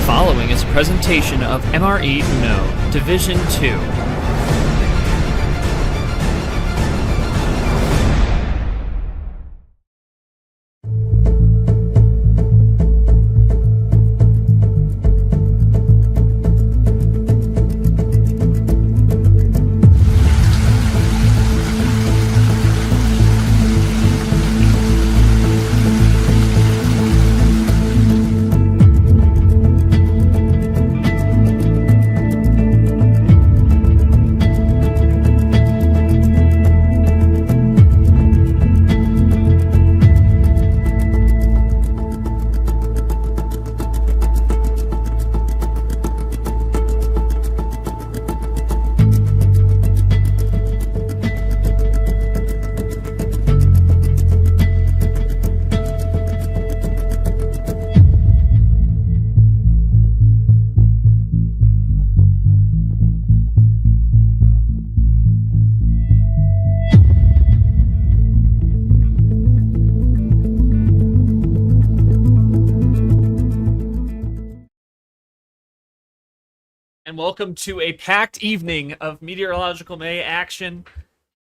following is a presentation of MRE Uno, Division 2. And welcome to a packed evening of Meteorological May action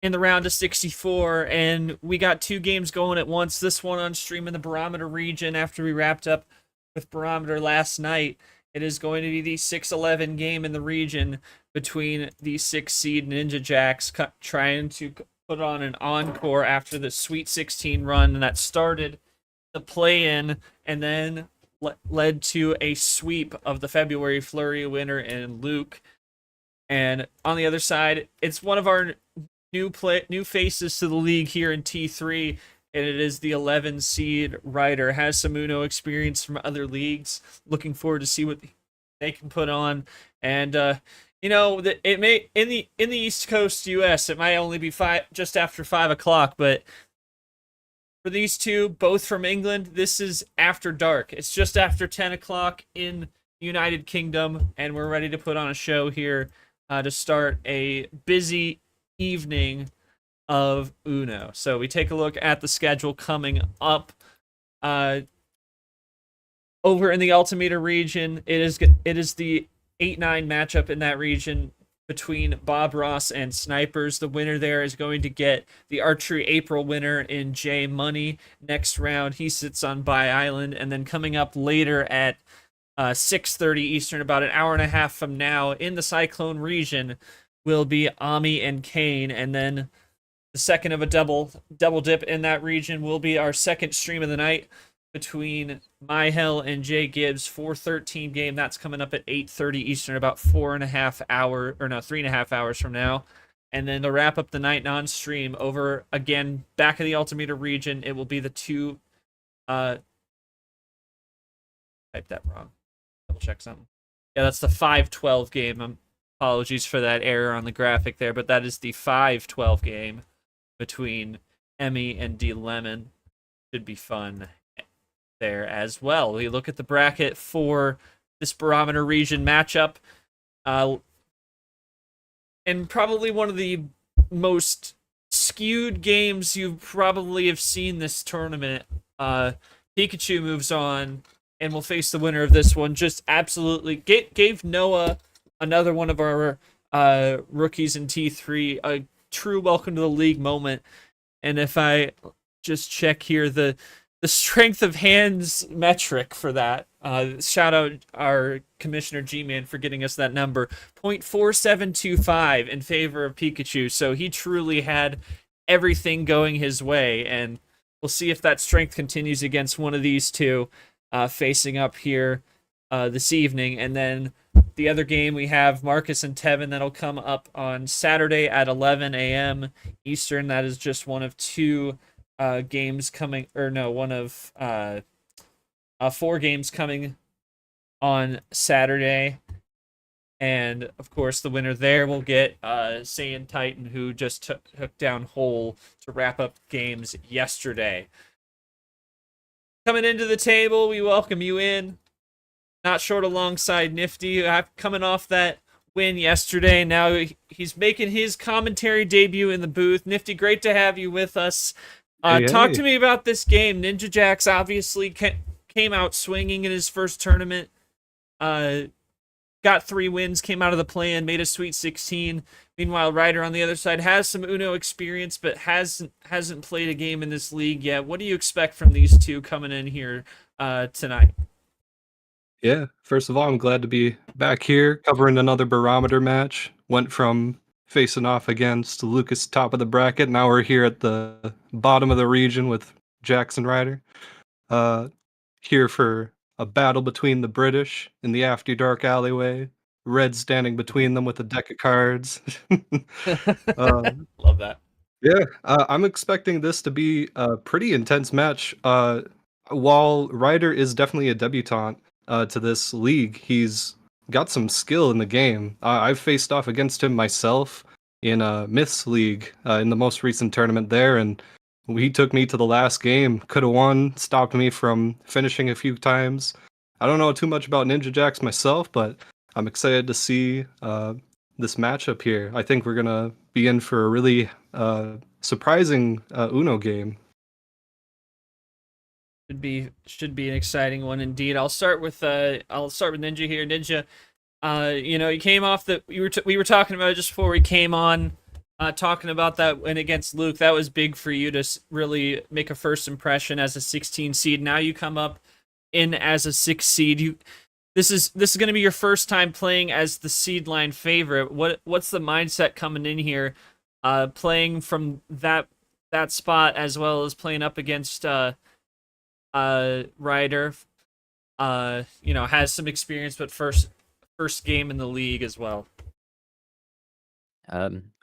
in the round of 64. And we got two games going at once. This one on stream in the Barometer region after we wrapped up with Barometer last night. It is going to be the 6-11 game in the region between the 6 seed NinjaJax trying to put on an encore after the Sweet 16 run that started the play-in and then led to a sweep of the February Flurry winner in Luke. And on the other side, it's one of our new faces to the league here in T3, and it is the 11 seed Ryder. Has some Uno experience from other leagues. Looking forward to see what they can put on. And you know, it may in the East Coast US, it might only be just after 5 o'clock, but for these two, both from England, this is after dark. It's just after 10 o'clock in the United Kingdom, and we're ready to put on a show here to start a busy evening of Uno. So we take a look at the schedule coming up. Over in the Altimeter region, it is the 8-9 matchup in that region between Bob Ross and Snipers. The winner there is going to get the Archery April winner in J Money. Next round, he sits on Bye Island. And then coming up later at 6:30 Eastern, about an hour and a half from now, in the Cyclone region, will be Ami and Kane. And then the second of a double dip in that region will be our second stream of the night between My Hell and Jay Gibbs, 4-13 game. That's coming up at 8:30 Eastern, about 3.5 hours from now. And then to wrap up the night non-stream over again back in the Altimeter region, it will be the two. Type that wrong. Double check something. Yeah, that's the 5-12 game. Apologies for that error on the graphic there, but that is the 5-12 game between Emmy and D Lemon. Should be fun there as well. We look at the bracket for this Barometer region matchup, and probably one of the most skewed games you probably have seen this tournament. Pikachu moves on and will face the winner of this one. Just absolutely gave Noah, another one of our rookies in T3, a true welcome to the league moment. And if I just check here, the strength of hands metric for that. Shout out our Commissioner G-Man for getting us that number. 0.4725 in favor of Pikachu. So he truly had everything going his way. And we'll see if that strength continues against one of these two facing up here this evening. And then the other game, we have Marcus and Tevin. That'll come up on Saturday at 11 a.m. Eastern. That is just one of two games coming, or no, one of 4 games coming on Saturday. And of course, the winner there will get Saiyan Titan, who just took down Hole to wrap up games yesterday. Coming into the table, we welcome you in. Not short alongside Nifty, coming off that win yesterday. Now he's making his commentary debut in the booth. Nifty, great to have you with us. Talk to me about this game. NinjaJax obviously came out swinging in his first tournament. got 3 wins, came out of the play-in, made a Sweet 16. Meanwhile, Ryder on the other side has some Uno experience, but hasn't played a game in this league yet. What do you expect from these two coming in here tonight? Yeah, first of all, I'm glad to be back here covering another barometer match. Went from facing off against Lucas top of the bracket. Now we're here at the bottom of the region with Jackson Ryder. Uh, here for a battle between the British in the after dark alleyway. Red standing between them with a deck of cards. uh, Love that. yeah, I'm expecting this to be a pretty intense match. While Ryder is definitely a debutant to this league, he's got some skill in the game. I've faced off against him myself in a Myths League in the most recent tournament there, and he took me to the last game. Could have won, stopped me from finishing a few times. I don't know too much about NinjaJax myself, but I'm excited to see this matchup here. I think we're gonna be in for a really surprising Uno game. Should be an exciting one indeed. I'll start with Ninja here. Ninja, you came off the we were talking about it just before we came on, talking about that win against Luke. That was big for you to really make a first impression as a 16 seed. Now you come up in as a 6 seed. This is going to be your first time playing as the seed line favorite. What's the mindset coming in here, playing from that spot as well as playing up against Ryder, has some experience, but first game in the league as well.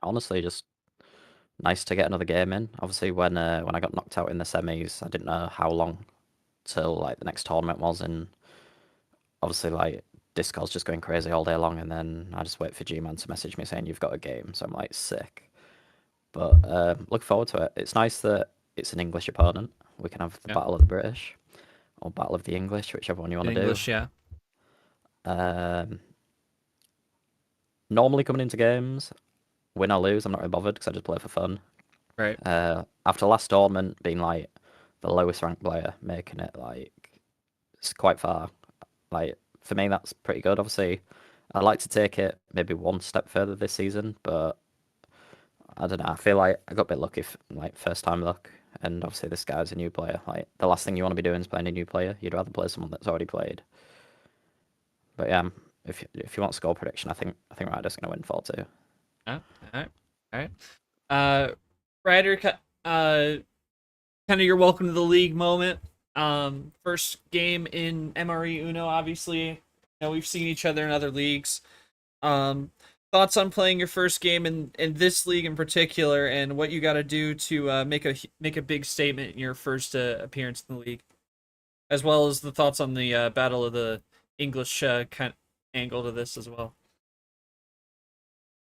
Honestly, just nice to get another game in. Obviously, when I got knocked out in the semis, I didn't know how long till like the next tournament was, and obviously like Discord's just going crazy all day long, and then I just wait for G-Man to message me saying you've got a game, so I'm like sick. But look forward to it. It's nice that it's an English opponent. We can have the Battle of the British or Battle of the English, whichever one you want to do. English, yeah. Normally coming into games, win or lose, I'm not really bothered because I just play for fun. Right. After last tournament being like the lowest ranked player, making it like it's quite far. Like for me, that's pretty good. Obviously, I'd like to take it maybe one step further this season, but I don't know. I feel like I got a bit lucky, like first time luck. And obviously, this guy's a new player. Like the last thing you want to be doing is playing a new player. You'd rather play someone that's already played. But yeah, if you want score prediction, I think Ryder's going to win 4-2. All right. Ryder, kind of your welcome to the league moment. First game in MRE Uno, obviously. We've seen each other in other leagues. Thoughts on playing your first game in this league in particular, and what you got to do to make a big statement in your first appearance in the league, as well as the thoughts on the Battle of the English kind of angle to this as well.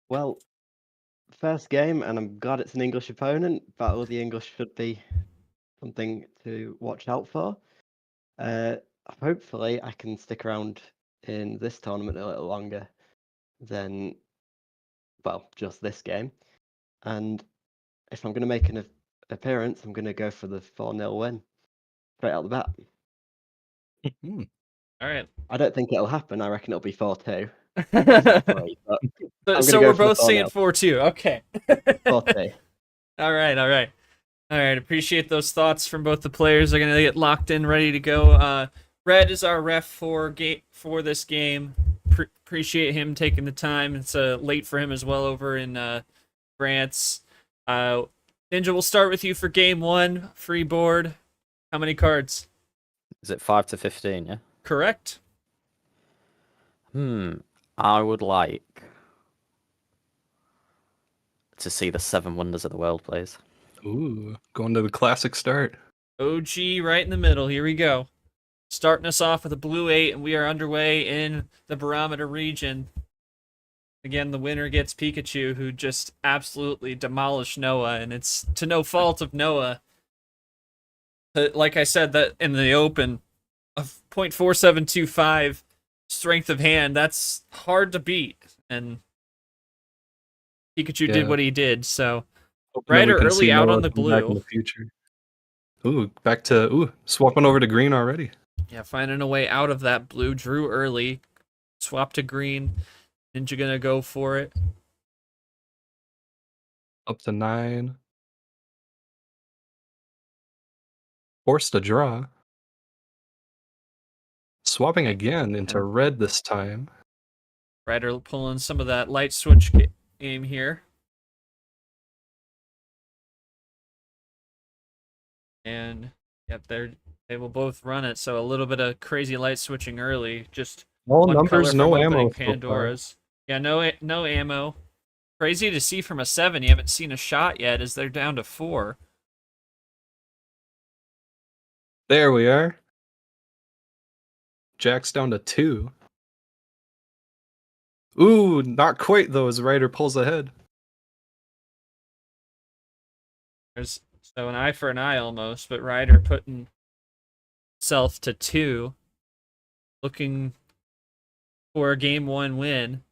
Well, first game, and I'm glad it's an English opponent. Battle of the English should be something to watch out for. Hopefully, I can stick around in this tournament a little longer than, well, just this game. And if I'm going to make an appearance, I'm going to go for the 4-0 win straight out the bat. All right. I don't think it'll happen. I reckon it'll be 4-2. So we're both saying 4-2. Okay. 4-2. All right. Appreciate those thoughts from both the players. They're gonna get locked in, ready to go. Red is our ref for this game. Appreciate him taking the time. It's late for him as well over in France. Ninja, we'll start with you for game 1. Free board. How many cards? Is it 5 to 15? Yeah. Correct. I would like to see the 7 Wonders of the World, please. Ooh, going to the classic start. OG right in the middle. Here we go. Starting us off with a blue 8, and we are underway in the Barometer region. Again, the winner gets Pikachu, who just absolutely demolished Noah, and it's to no fault of Noah. Like I said, that in the open, a .4725 strength of hand, that's hard to beat, and Pikachu did what he did, so Ryder early out on the blue. In the future. Back to swapping over to green already. Yeah, finding a way out of that blue. Drew early, swap to green. Ninja gonna go for it. Up to 9. Forced a draw. Swapping again into red this time. Ryder pulling some of that light switch game here. And yep, they will both run it. So a little bit of crazy light switching early. Just All one numbers, color no from ammo opening so far. Pandora's. Yeah, no ammo. Crazy to see from a 7. You haven't seen a shot yet as they're down to 4. There we are. Jack's down to 2. Ooh, not quite though, as Ryder pulls ahead. There's so an eye for an eye almost, but Ryder putting himself to 2. Looking for a game 1 win.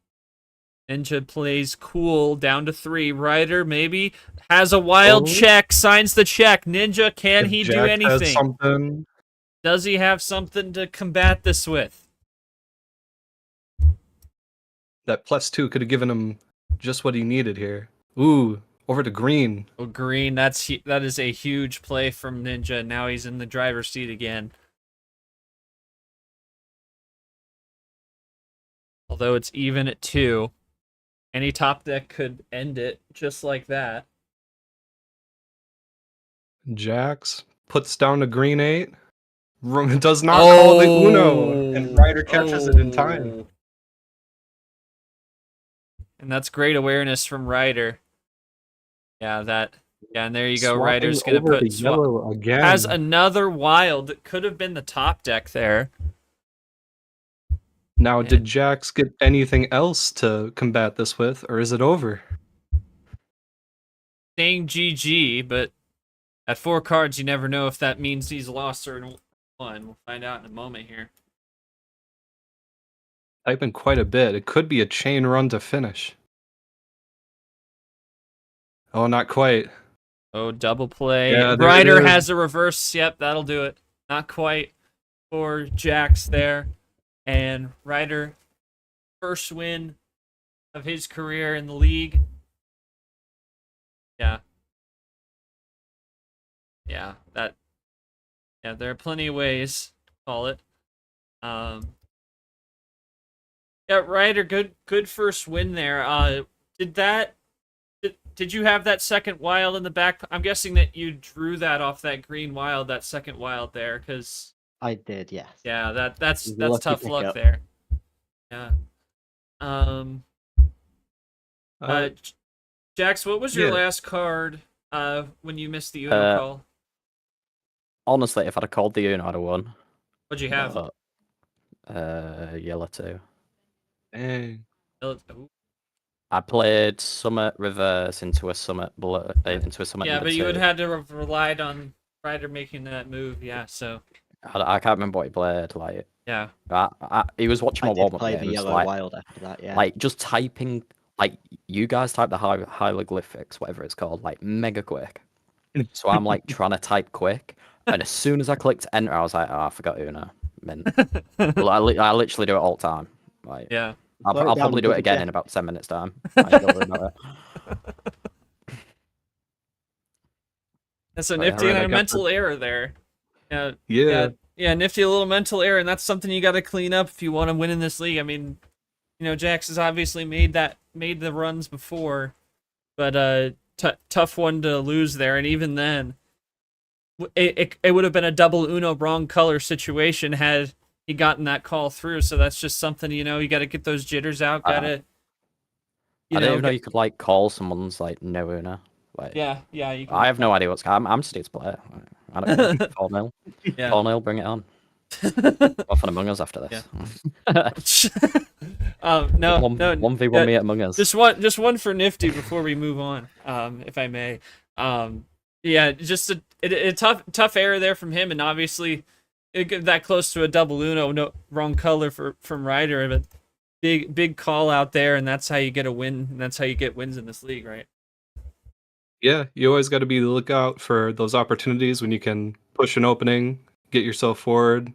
Ninja plays cool down to 3. Ryder maybe has a wild check, signs the check. Ninja, can he do Jack anything? has something. Does he have something to combat this with? That +2 could have given him just what he needed here. Ooh, over to green. Oh, green, that is a huge play from Ninja. Now he's in the driver's seat again. Although it's even at 2. Any top deck could end it just like that. Jax puts down a green 8. Does not call the Uno, and Ryder catches it in time. And that's great awareness from Ryder. Yeah, and there you go. Ryder's gonna put yellow again. Has another wild that could have been the top deck there. Now, did Jax get anything else to combat this with, or is it over? Saying GG, but at 4 cards, you never know if that means he's lost or won. We'll find out in a moment here. Typing quite a bit. It could be a chain run to finish. Oh, not quite. Oh, double play. Yeah, there Ryder it is. has a reverse. Yep, that'll do it. Not quite for Jax there. And Ryder, first win of his career in the league. Yeah. Yeah, there are plenty of ways to call it. Yeah, Ryder, good first win there. Did you have that second wild in the back? I'm guessing that you drew that off that green wild, that second wild there, because I did, yes. yeah, that's Lucky tough pick luck up. there. Yeah. Jax, what was your last card when you missed the Uno call? Honestly, if I'd have called the Uno, I'd have won. What'd you have? Yellow 2. Dang. Ooh. I played Summit Reverse into a Summit Blue, into a Summit. Yeah, number but you 2. would have had to have relied on Ryder making that move. Yeah, so. I can't remember what he played. Like, yeah, he was watching my I did warm-up play the games. yellow Like, wild after that, yeah. like just typing, like you guys type the hieroglyphics, whatever it's called, like mega quick. So I'm like trying to type quick, and as soon as I clicked enter, I was like, oh, I forgot Uno. Well, I literally do it all the time. Like, yeah. I'll probably do it again in about 10 minutes time. Like, don't worry about it. That's a Right, nifty alright, I and a got mental error there. Yeah. Nifty little mental error, and that's something you got to clean up if you want to win in this league. I mean, Jax has obviously made the runs before, but tough one to lose there, and even then, it would have been a double Uno wrong color situation had he gotten that call through. So that's just something you got to get those jitters out. I didn't even know you could like call someone's like no Uno. Like, yeah, you can. I have no idea what's. I'm Steve's player. I don't know. 4-0. Yeah. 4-0, bring it on. Off on Among Us after this. No, 1v1 me at Among Us. Just one for Nifty before we move on, if I may. Yeah, just a tough error there from him, and obviously that close to a double Uno, no wrong color from Ryder, but big call out there, and that's how you get a win, and that's how you get wins in this league, right? Yeah, you always got to be the lookout for those opportunities when you can push an opening, get yourself forward.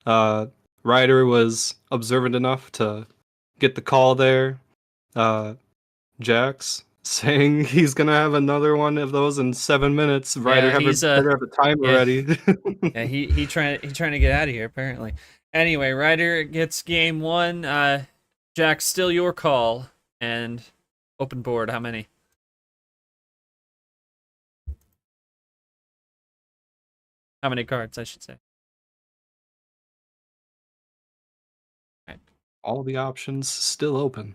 Ryder was observant enough to get the call there. Jax saying he's gonna have another one of those in 7 minutes. Ryder better have a timer ready. Yeah, he trying to get out of here apparently. Anyway, Ryder gets game 1. Jax, still your call, and open board. How many? How many cards, I should say. Right. All the options still open.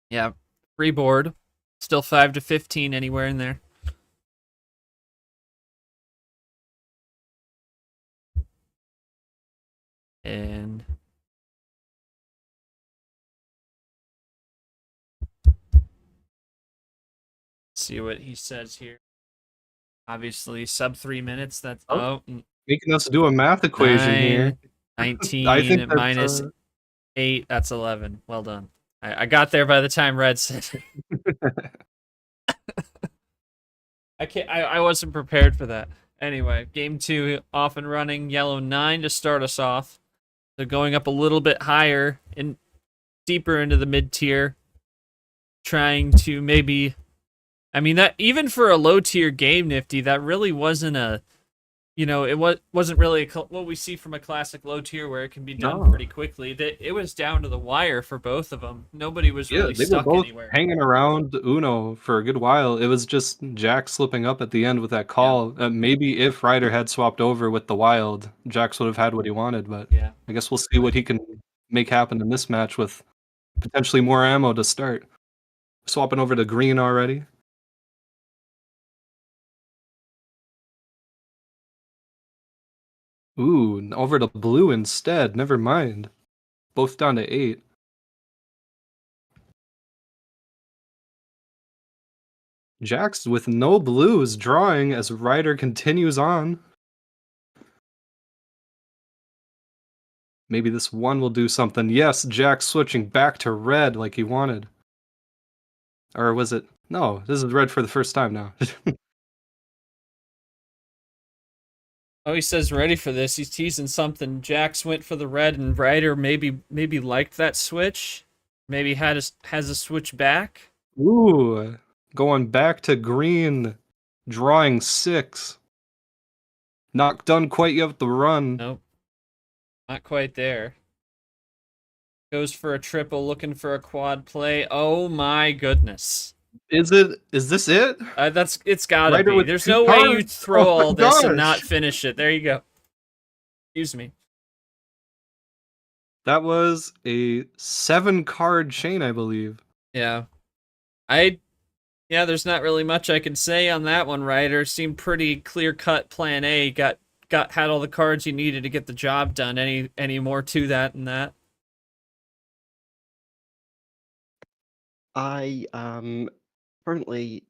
Yeah, free board. Still 5 to 15 anywhere in there. And see what he says here. Obviously, sub 3 minutes. That's Making us do a math equation here. 19 I think minus 8. That's 11. Well done. I got there by the time Red said. I wasn't prepared for that. Anyway, game 2 off and running. Yellow 9 to start us off. They're going up a little bit higher and deeper into the mid tier, trying to maybe. I mean, that even for a low tier game, Nifty, that really wasn't a. It wasn't really what we see from a classic low tier where it can be done pretty quickly. It was down to the wire for both of them. Nobody was really stuck anywhere. Hanging around Uno for a good while. It was just Jax slipping up at the end with that call. Yeah. Maybe if Ryder had swapped over with the Wild, Jax would have had what he wanted. But yeah, I guess we'll see what he can make happen in this match with potentially more ammo to start. Swapping over to green already. Ooh, over to blue instead. Never mind. Both down to 8. Jax with no blues drawing as Ryder continues on. Maybe this one will do something. Yes, Jax switching back to red like he wanted. Or was it? No, this is red for the first time now. Oh, he says ready for this. He's teasing something. Jax went for the red, and Ryder maybe liked that switch. Maybe has a switch back. Ooh, going back to green, drawing 6. Not done quite yet with the run. Nope, not quite there. Goes for a triple, looking for a quad play. Oh my goodness. Is this it? It's gotta be. There's no way you throw all this and not finish it. There you go. Excuse me. That was a 7-card chain, I believe. Yeah. There's not really much I can say on that one, Ryder. Seemed pretty clear-cut plan A. Had all the cards you needed to get the job done. Any more to that than that? I am currently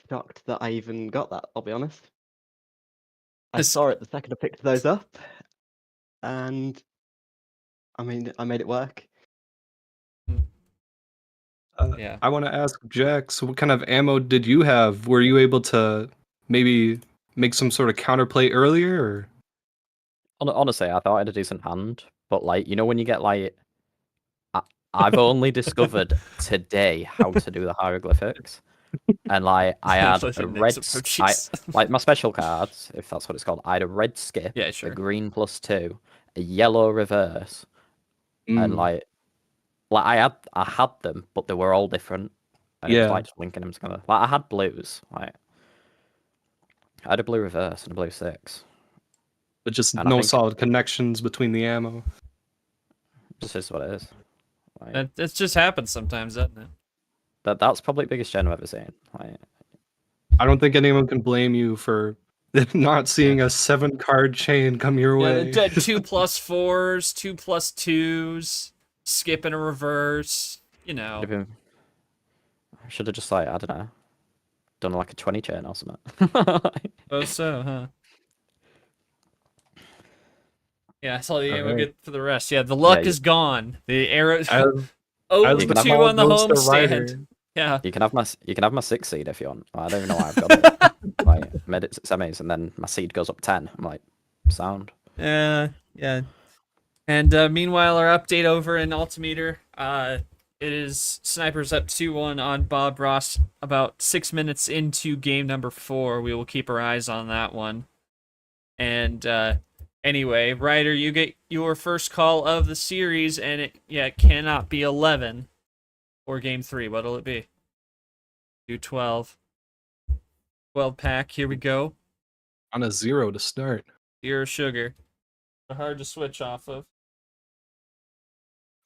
shocked that I even got that, I'll be honest. I saw it the second I picked those up, and I mean, I made it work. Yeah. I want to ask Jax, what kind of ammo did you have? Were you able to maybe make some sort of counterplay earlier? Or? Honestly, I thought I had a decent hand, but when you get I've only discovered today how to do the hieroglyphics. And I had a red, my special cards, if that's what it's called. I had a red skip, a green +2, a yellow reverse, and I had them, but they were all different. And it was just linking them together. I had blues, I had a blue reverse and a blue 6, but just no solid connections between the ammo. This is what it is. It just happens sometimes, doesn't it? That's probably the biggest gen I've ever seen. I don't think anyone can blame you for not seeing a 7-card chain come your way. 2 +4s, 2 +2s, skip and a reverse. I should have just I don't know, done like a 20 chain or something. Oh, so, huh? Yeah, I saw the aim. We'll get for the rest. Yeah, the luck is gone. The arrows. 0-2 on the home stand. Yeah. You can have my 6 seed if you want. I don't even know why I've got it. Made it semis, and then my seed goes up 10. I'm like, sound. Yeah. And meanwhile, our update over in Altimeter. It is Snipers up 2-1 on Bob Ross about 6 minutes into game number 4. We will keep our eyes on that one. And anyway, Ryder, you get your first call of the series, and it cannot be 11 or game 3. What'll it be? Do 12. 12 pack, here we go. On a 0 to start. 0 sugar. Hard to switch off of.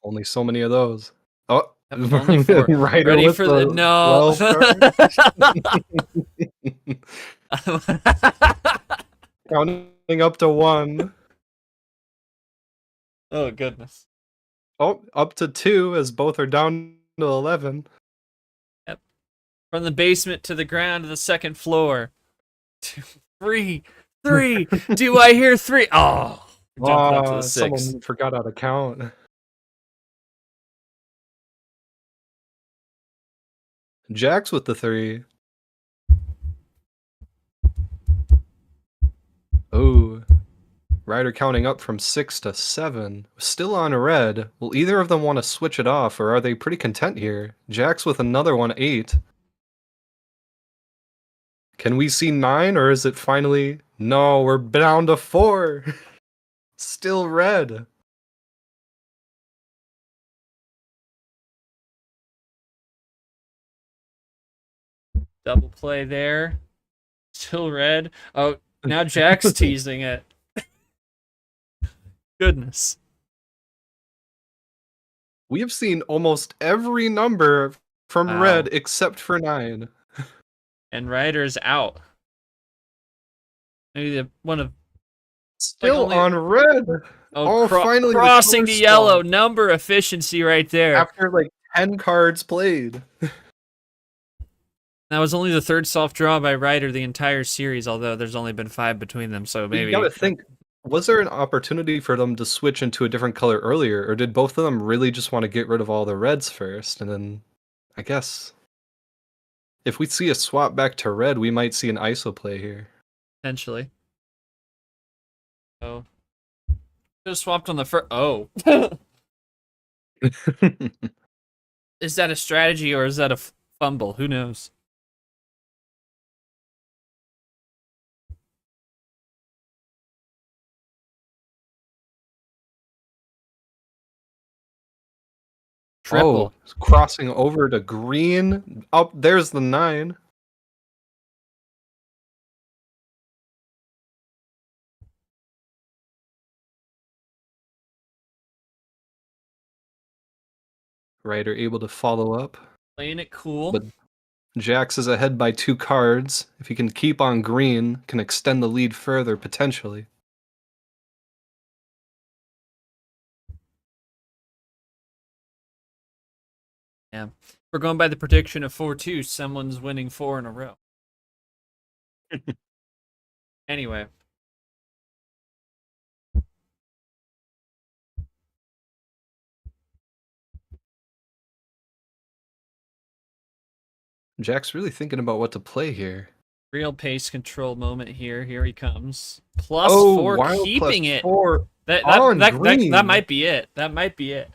Only so many of those. Oh, Yep, only 4. Ryder Ready with for the no. 12 card. Counting up to 1. Oh goodness. Oh, up to 2 as both are down to 11. Yep. From the basement to the ground to the second floor. 2, 3, 3. Do I hear 3? Oh, jumping up to the 6. Someone forgot how to count. Jax with the 3. Oh, Ryder counting up from 6 to 7. Still on red. Will either of them want to switch it off, or are they pretty content here? Jax with another one, 8. Can we see 9, or is it finally... No, we're down to 4. Still red. Double play there. Still red. Oh, now Jack's teasing it. Goodness. We have seen almost every number from Wow. red except for 9. And Ryder's out. Maybe one of Still only- on red. Finally the crossing color the yellow. spawn. Number efficiency right there. After like 10 cards played. That was only the third soft draw by Ryder the entire series, although there's only been 5 between them, so maybe... You gotta think, was there an opportunity for them to switch into a different color earlier, or did both of them really just want to get rid of all the reds first, and then, I guess, if we see a swap back to red, we might see an ISO play here. Potentially. Oh. Just swapped on the first... Oh. Is that a strategy, or is that a fumble? Who knows? Triple. Oh, crossing over to green. Up there's the 9. Ryder able to follow up. Playing it cool. But Jax is ahead by 2 cards. If he can keep on green, can extend the lead further potentially. Yeah. We're going by the prediction of 4-2. Someone's winning 4 in a row. Anyway. Jack's really thinking about what to play here. Real pace control moment here. Here he comes. Plus Oh, 4, wild keeping plus it. 4. That green. might be it. That might be it.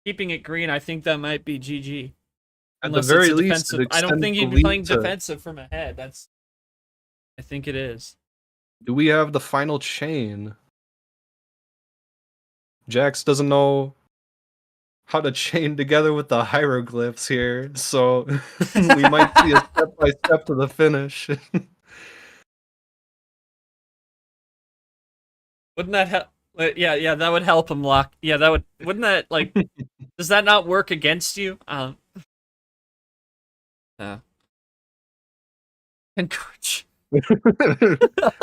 Keeping it green, I think that might be GG. At the Unless very it's a least, defensive. it I don't extends think the he'd be lead playing to- defensive from ahead. I think it is. Do we have the final chain? Jax doesn't know how to chain together with the hieroglyphs here, so we might see a step-by-step to the finish. Wouldn't that help? Yeah, that would help him lock. Yeah, that would. Wouldn't that like? Does that not work against you? Encourage.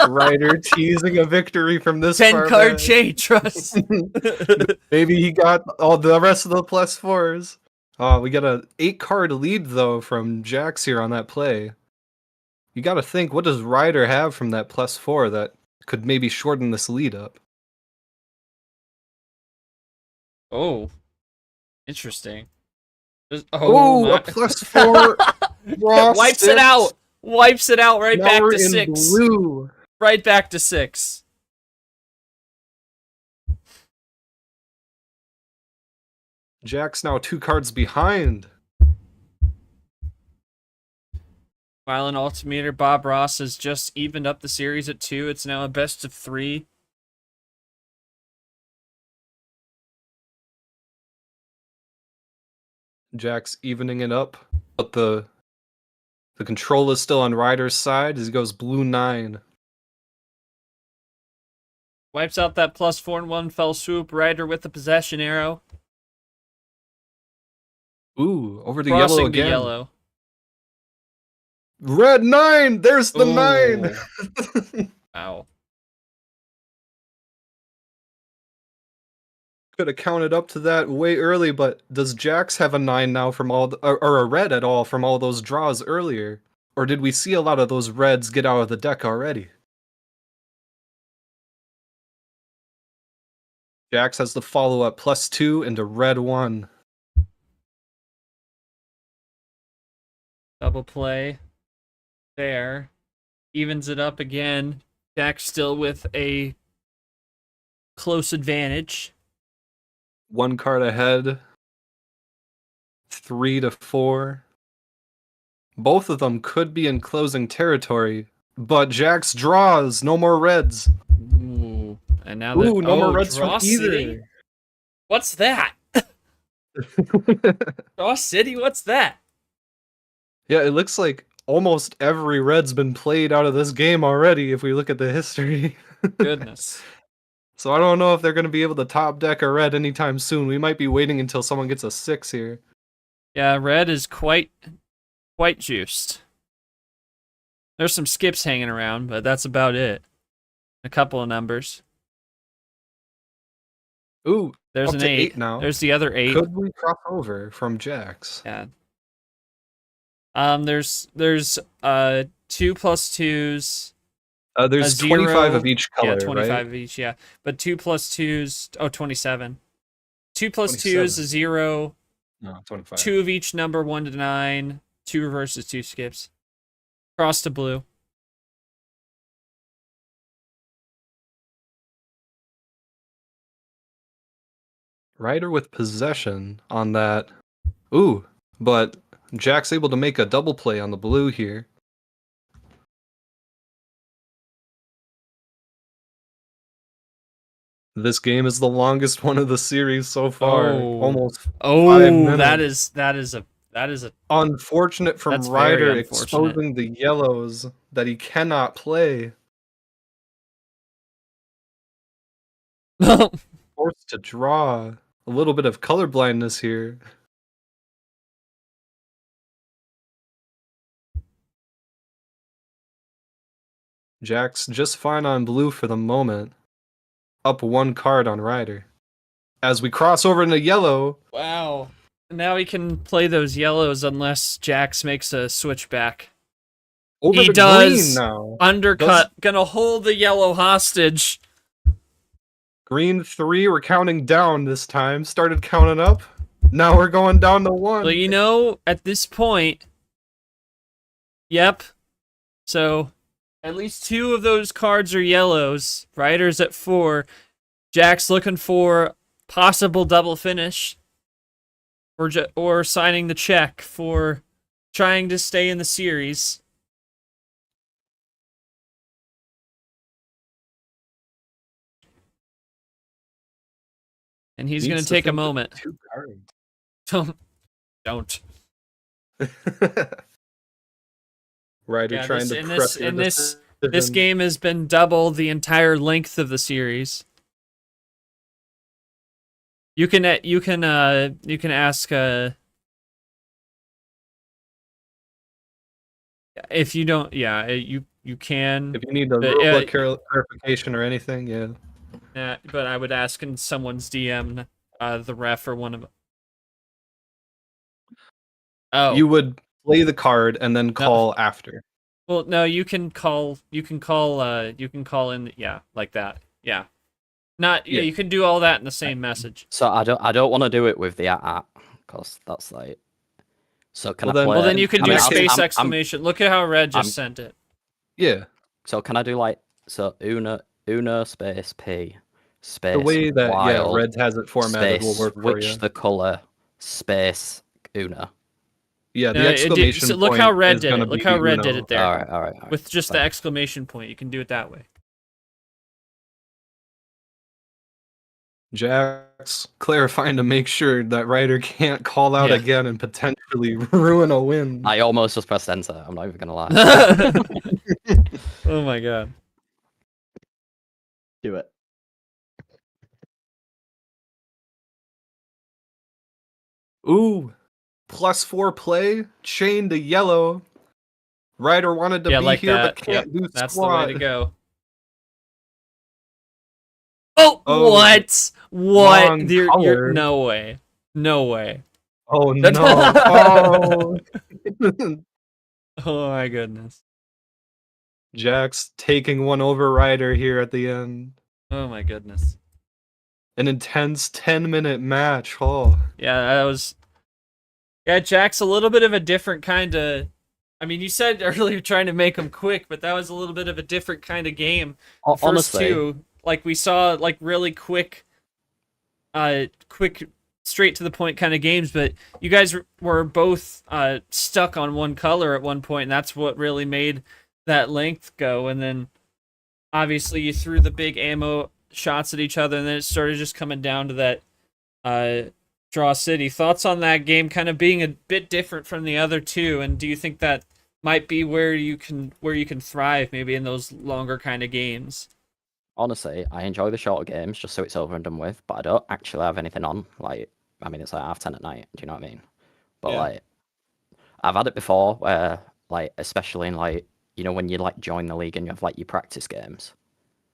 Ryder teasing a victory from this 10 far card back. chain, trust. Maybe he got all the rest of the plus 4s. We got a 8 card lead though from Jax here on that play. You got to think, what does Ryder have from that plus 4 that could maybe shorten this lead up? Oh, interesting. Oh, my. a plus 4. Wipes it out. Wipes it out right Now back we're to in 6. blue. Right back to 6. Jax now 2 cards behind. While in altimeter, Bob Ross has just evened up the series at 2. It's now a best of 3. Jax evening it up, but the control is still on Ryder's side as he goes blue 9. Wipes out that +4 and 1 fell swoop. Ryder with the possession arrow. Ooh, over the Crossing yellow the again. yellow. Red 9! There's the 9! Wow. Could have counted up to that way early, but does Jax have a 9 now from all or a red at all from all those draws earlier? Or did we see a lot of those reds get out of the deck already? Jax has the follow-up +2 into red 1. Double play. There. Evens it up again. Jack still with a close advantage. 1 card ahead. 3 to 4. Both of them could be in closing territory, but Jax draws. No more reds. Ooh. And now that No more reds Draw from City? either. What's that? Draw City? What's that? Yeah, it looks like almost every red's been played out of this game already if we look at the history. Goodness. So I don't know if they're going to be able to top deck a red anytime soon. We might be waiting until someone gets a 6 here. Yeah, red is quite juiced. There's some skips hanging around, but that's about it. A couple of numbers. Ooh, There's up an to 8. 8 now. There's the other 8. Could we cross over from Jax? Yeah. There's 2 plus 2s. There's a 25 0, of each color, yeah, 25 right? of each, yeah. But 2 plus 2s, 27. 2 plus 2 is 27. a 0. No, 25. 2 of each number, 1 to 9. 2 reverses, 2 skips. Cross to blue. Ryder with possession on that. Ooh, but Jack's able to make a double play on the blue here. This game is the longest one of the series so far. Oh. Almost 5 Oh, minutes. that is a Unfortunate from That's very Ryder unfortunate. exposing the yellows that he cannot play. Forced to draw. A little bit of color blindness here. Jack's just fine on blue for the moment. Up 1 card on Ryder. As we cross over into yellow. Wow. Now he can play those yellows unless Jax makes a switchback. Over He to does. green now. Undercut. Gonna hold the yellow hostage. Green 3, we're counting down this time. Started counting up. Now we're going down to 1. Well, you know, at this point... Yep. So, at least 2 of those cards are yellows. Ryder's at 4. Jack's looking for possible double finish. Or signing the check for trying to stay in the series. And he's going to take a moment. 2 cards. Don't. Ryder Yeah, trying to pressure this decision. game has been double the entire length of the series. You can ask if you don't, yeah, you can. If you need a but, rulebook clarification or anything, yeah. But I would ask in someone's DM, the ref or one of. Oh, You would play the card and then call after. well, no, you can call in, yeah, like that, yeah. Not, yeah, Yeah. you can do all that in the same message. So I don't want to do it with the at because that's like. So can Well, I then- play? Well, then you can I do mean, space I'm- exclamation. Look at how Red just sent it. Yeah. So can I do like Uno space P space The way that while Red has it formatted space will work for switch you. the color space Una. Yeah, No, the it did- exclamation so look point how Red is did gonna it. Look be how Red did Uno. it there. All right. With just the exclamation point, you can do it that way. Jax clarifying to make sure that Ryder can't call out Yeah. again and potentially ruin a win. I almost just pressed enter. I'm not even gonna lie. Oh my god. Do it. Ooh, +4 play, chain to yellow. Ryder wanted to Yeah, be like here, that. but can't do That's squat. the way to go. Oh, Oh, what? What? wrong You're color. no way. No way. Oh no! Oh. Oh my goodness. Jax taking one over Ryder here at the end. Oh my goodness. An intense 10-minute match. Oh, Yeah, that was. Yeah, Jack's a little bit of a different kind of. I mean, you said earlier trying to make him quick, but that was a little bit of a different kind of game. The first Honestly, two, like we saw, like really quick, straight to the point kind of games. But you guys were both stuck on one color at one point, and that's what really made that length go. And then obviously you threw the big ammo shots at each other, and then it started just coming down to that draw city. Thoughts on that game kind of being a bit different from the other two, and do you think that might be where you can thrive maybe in those longer kind of games? honestly, I enjoy the shorter games just so it's over and done with, but I don't actually have anything on. Like, I mean, it's like 10:30 at night. Do you know what I mean? But Yeah. like, I've had it before where, like, especially in like, you know, when you like join the league and you have like your practice games.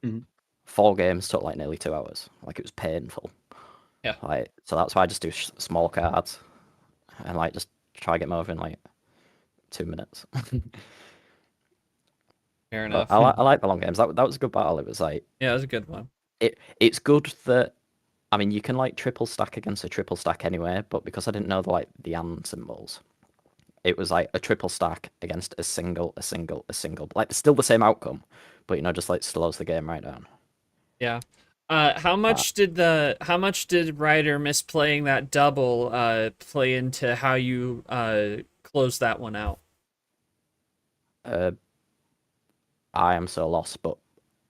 Mhm. 4 games took like nearly 2 hours. Like, it was painful. Yeah. Like, so that's why I just do small cards and like just try to get them over in like 2 minutes. Fair But enough. I like the long games. That was a good battle. It was like Yeah, that was a good one. it's good that, I mean, you can like triple stack against a triple stack anyway, but because I didn't know the and symbols, it was like a triple stack against a single. Like, still the same outcome, but you know, just like slows the game right down. Yeah. How much did Ryder miss playing that double play into how you closed that one out? I am so lost, but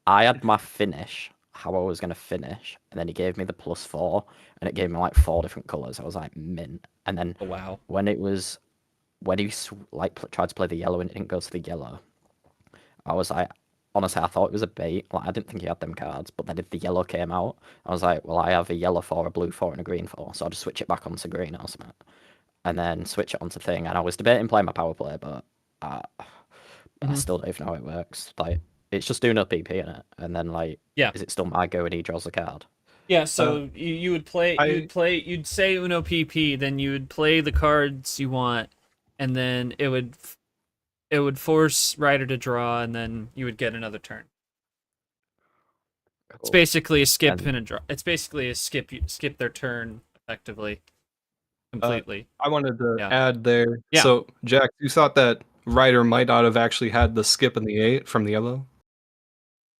I had my finish, how I was going to finish, and then he gave me the +4, and it gave me like 4 different colors. I was like, mint. And then Oh wow. when he like tried to play the yellow and it didn't go to the yellow, I was like, honestly, I thought it was a bait. Like, I didn't think he had them cards, but then if the yellow came out, I was like, well, I have a yellow 4, a blue 4, and a green 4, so I'll just switch it back onto green or something, and then switch it onto thing. And I was debating playing my power play, but I still don't even know how it works. Like, it's just doing a PP in it, and then like, Yeah. is it still my go and he draws the card? Yeah, so you would play you'd say Uno PP, then you would play the cards you want, and then it would force Ryder to draw, and then you would get another turn. It's Cool. basically a skip And- and a draw. It's basically a skip. You skip their turn effectively, completely. I wanted to Yeah. add there. Yeah. So, Jax, you thought that Ryder might not have actually had the skip in the 8 from the yellow?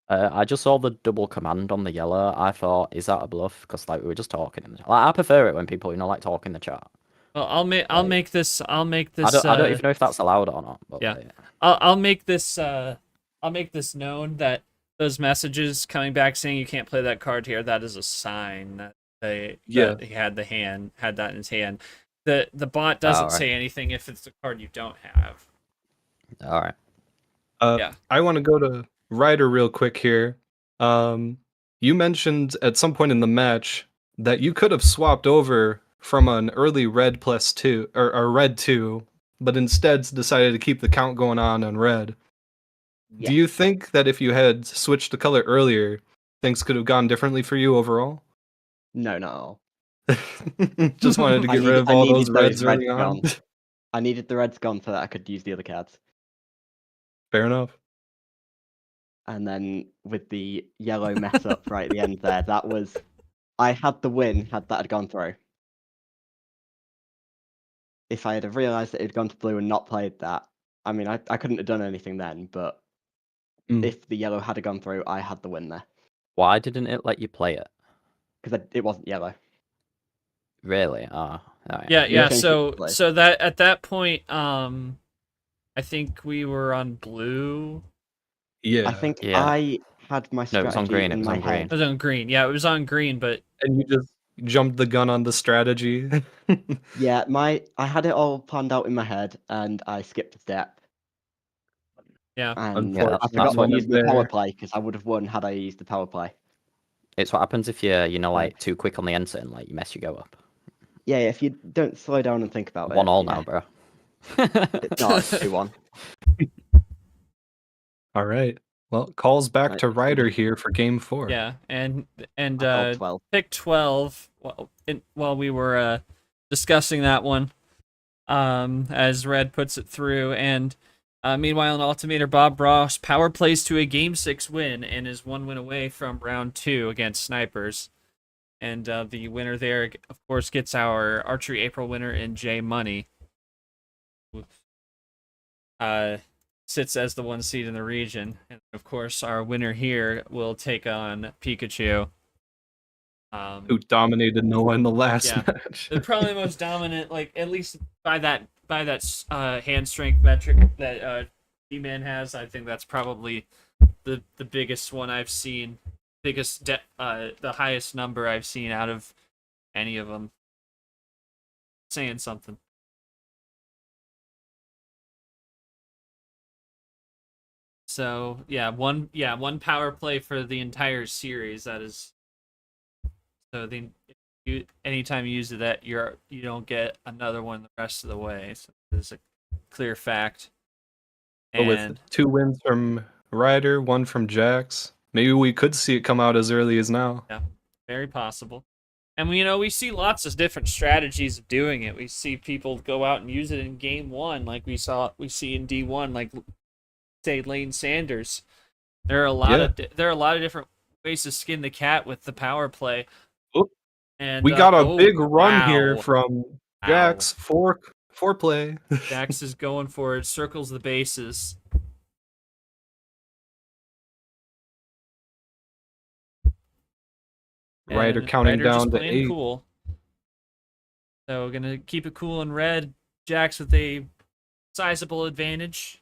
I just saw the double command on the yellow. I thought, is that a bluff? Because like we were just talking. Like, I prefer it when people, you know, like talk in the chat. Well, I'll make this. I don't even know if that's allowed or not. But yeah. like, I'll make this. I'll make this known that those messages coming back saying you can't play that card here. That is a sign that that he had that in his hand. The bot doesn't Alright. say anything if it's a card you don't have. all right. Yeah. I want to go to Ryder real quick here. You mentioned at some point in the match that you could have swapped over from an early red +2 or a red 2, but instead decided to keep the count going on red. Yeah. Do you think that if you had switched the color earlier, things could have gone differently for you overall? No, not at all. Just wanted to get rid of I all needed those reds early on. gone. I needed the reds gone so that I could use the other cards. Fair enough. And then with the yellow mess up right at the end there, that was... I had the win had that had gone through. If I had have realised that it had gone to blue and not played that, I mean, I couldn't have done anything then, but if the yellow had gone through, I had the win there. Why didn't it let you play it? Because it wasn't yellow. Really? Oh, alright. Yeah, You yeah. changed it So to play. so that at that point, I think we were on blue. Yeah. I think Yeah. I had my No, it was on strategy green, it in was my on green. head. It was on green. Yeah, it was on green, but And you just jumped the gun on the strategy. Yeah, I had it all planned out in my head, and I skipped a step. yeah. And Yeah, I that's forgot to what- use the there. power play because I would have won had I used the power play. It's what happens if you're, like, Right. too quick on the enter and, like, you mess your go up. Yeah, if you don't slow down and think about 1-all it. now, bro. No, it's 2-1. All right. Well, calls back Right. to Ryder here for game 4. Yeah, and I felt 12. pick 12 while we were discussing that one, as Red puts it through, and meanwhile in Ultimator, Bob Ross power plays to a Game 6 win and is 1 win away from round 2 against Snipers, and the winner there, of course, gets our Archery April winner in J Money. Sits as the 1 seed in the region, and of course our winner here will take on Pikachu. Who dominated Noah in the last Yeah. match. The probably most dominant, like at least by that hand strength metric that D-Man has. I think that's probably the biggest one I've seen, the highest number I've seen out of any of them. Saying something. So one power play for the entire series. That is, so anytime you use that, you don't get another one the rest of the way. So there's a clear fact. But with 2 wins from Ryder, 1 from Jax, maybe we could see it come out as early as now. Yeah, very possible. And we see lots of different strategies of doing it. We see people go out and use it in game 1, like we see in D1, like say Lane Sanders. There are a lot of different ways to skin the cat with the power play. Oop. And We got a big run here wow. from Jax, 4 play. Jax is going for it, circles the bases. Ryder And counting Ryder down just to playing 8. cool. So we're gonna keep it cool in red. Jax with a sizable advantage.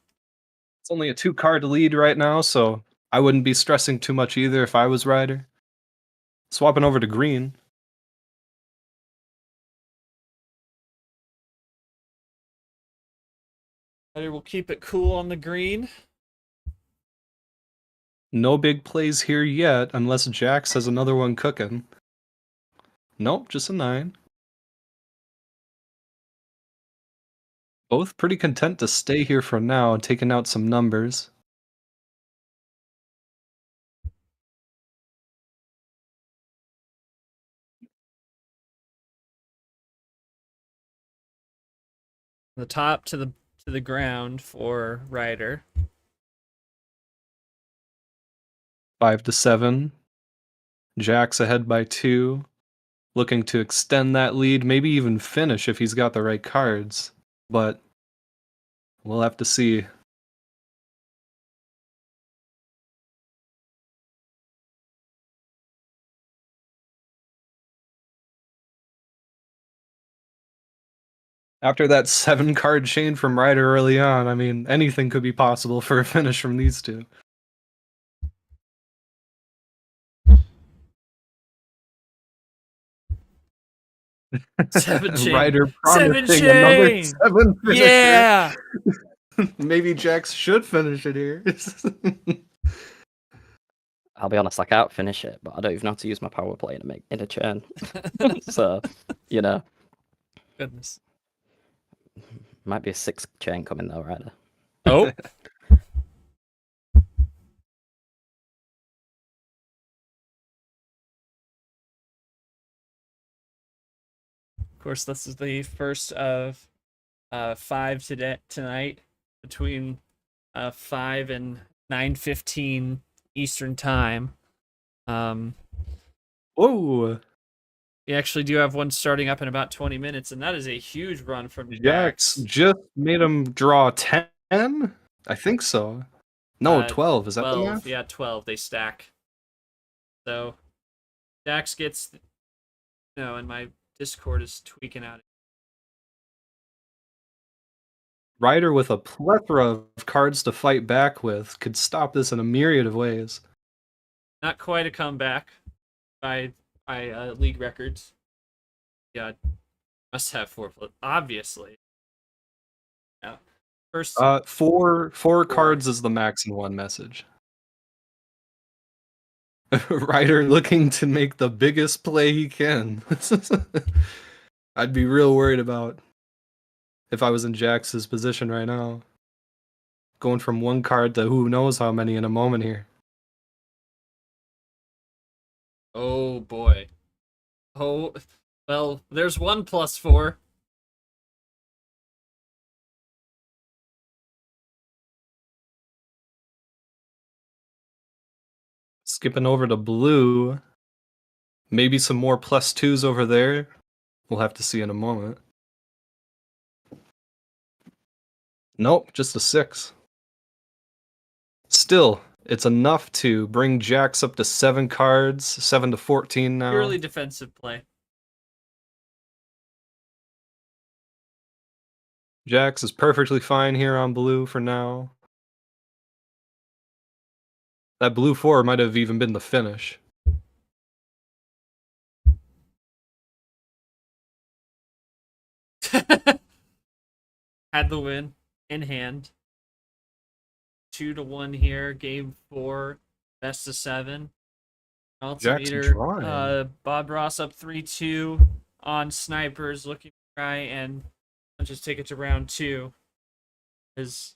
It's only a 2-card lead right now, so I wouldn't be stressing too much either if I was Ryder. Swapping over to green. Ryder will keep it cool on the green. No big plays here yet, unless Jax has another one cooking. Nope, just a 9. Both pretty content to stay here for now, taking out some numbers. The top to the ground for Ryder. 5-7. Jax ahead by 2. Looking to extend that lead, maybe even finish if he's got the right cards. But we'll have to see. After that 7-card chain from Ryder early on, I mean, anything could be possible for a finish from these two. Seven chain. Ryder Seven promising another chain. 7 finisher. Yeah. Maybe Jax should finish it here. I'll be honest, I can't finish it, but I don't even know how to use my power play in a chain. So, Goodness. might be a 6th chain coming though, Ryder. Oh. Of course, this is the first of 5 tonight between 5 and 9:15 Eastern time. Whoa. We actually do have one starting up in about 20 minutes, and that is a huge run from Jax Jax. just made him draw 10? I think so. No, 12. Is that 12. the math? Yeah, 12. They stack. So Jax gets, in my Discord is tweaking out. Ryder with a plethora of cards to fight back with could stop this in a myriad of ways. Not quite a comeback by league records. Yeah, must have 4 plus, obviously. Yeah. First, Four cards is the max in one message. Ryder looking to make the biggest play he can. I'd be real worried about if I was in Jax's position right now. Going from one card to who knows how many in a moment here. oh boy. Oh, well, there's 1 plus 4. Skipping over to blue. Maybe some more +2s over there. We'll have to see in a moment. Nope, just a 6. Still, it's enough to bring Jax up to 7 cards, 7 to 14 now. Purely defensive play. Jax is perfectly fine here on blue for now. That blue 4 might have even been the finish. Had the win in hand. 2-1 here. Game 4, best of 7. Altimeter. drawing. Bob Ross up 3-2 on snipers, looking to try and just take it to round 2. He's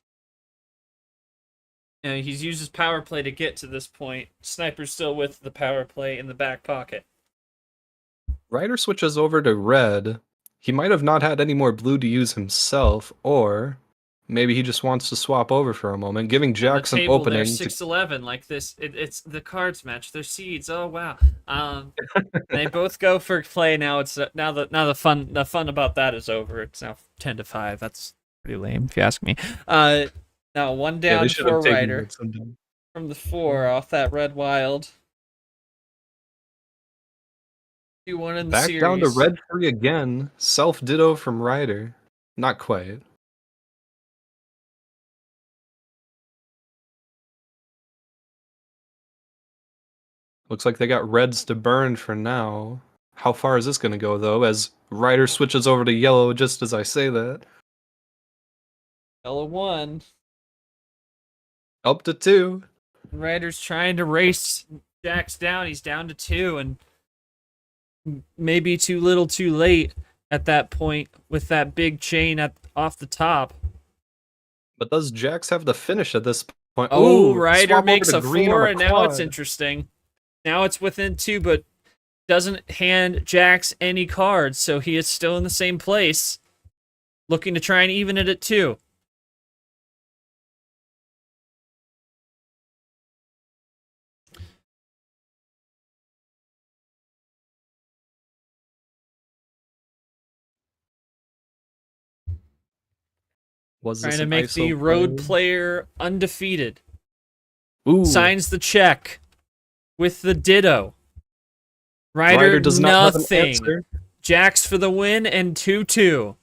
used his power play to get to this point. Sniper's still with the power play in the back pocket. Ryder switches over to red. He might have not had any more blue to use himself, or maybe he just wants to swap over for a moment, giving Jax the an table opening. there, 6-11, like this. It's the cards match. They're seeds. Oh wow. They both go for play now. It's now the fun about that is over. It's now 10-5. That's pretty lame if you ask me. Now 1 down for Ryder from the 4 off that red wild. 2-1 in the Back series. down to red 3 again. Self ditto from Ryder. Not quite. Looks like they got reds to burn for now. How far is this going to go, though, as Ryder switches over to yellow just as I say that? Yellow 1. Up to 2. Ryder's trying to race Jax down. He's down to 2, and maybe too little too late at that point with that big chain off the top. But does Jax have the finish at this point? Oh, Ooh, Ryder swap makes over a to green 4, on a and now it's quad. interesting. Now it's within 2, but doesn't hand Jax any cards, so he is still in the same place, looking to try and even it at 2. Was Trying this to an make ISO the road play? player undefeated. Ooh, Signs the check with the ditto. Ryder does not have an nothing. answer. Jax for the win and 2-2.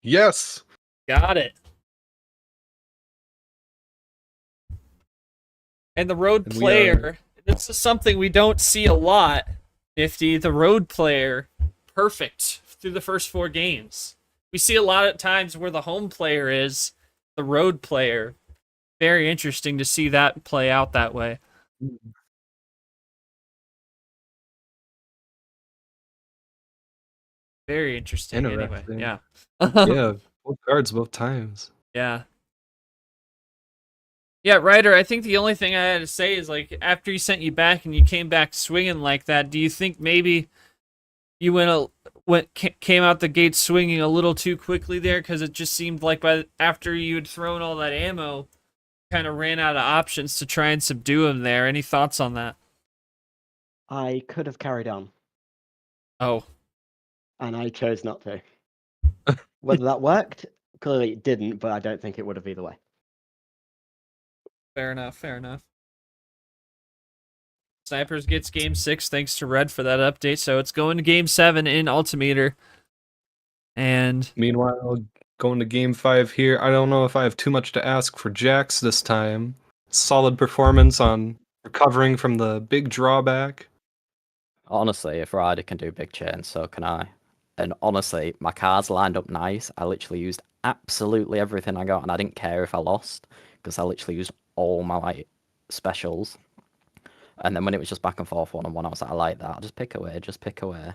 Yes. Got it. And the road And we are- player, this is something we don't see a lot, Nifty. The road player, perfect through the first 4 games. We see a lot of times where the home player is the road player. Very interesting to see that play out that way. Very interesting. Anyway, Interesting. yeah. Yeah, both cards both times. Yeah. Yeah, Ryder, I think the only thing I had to say is, like, after he sent you back and you came back swinging like that, do you think maybe you came out the gate swinging a little too quickly there? Because it just seemed like after you had thrown all that ammo, kind of ran out of options to try and subdue him there. Any thoughts on that? I could have carried on, Oh, and I chose not to. Whether that worked, clearly it didn't, but I don't think it would have either way. Fair enough. Fair enough. Snipers gets game 6 thanks to Red for that update. So it's going to game 7 in Altimeter. And Meanwhile, going to game 5 here, I don't know if I have too much to ask for Jax this time. Solid performance on recovering from the big drawback. Honestly, if Ryder can do big chains, so can I. And honestly, my cards lined up nice. I literally used absolutely everything I got, and I didn't care if I lost because I literally used all my like specials. And then when it was just back and forth 1-on-1, I was like, I like that. I'll just pick away, just pick away.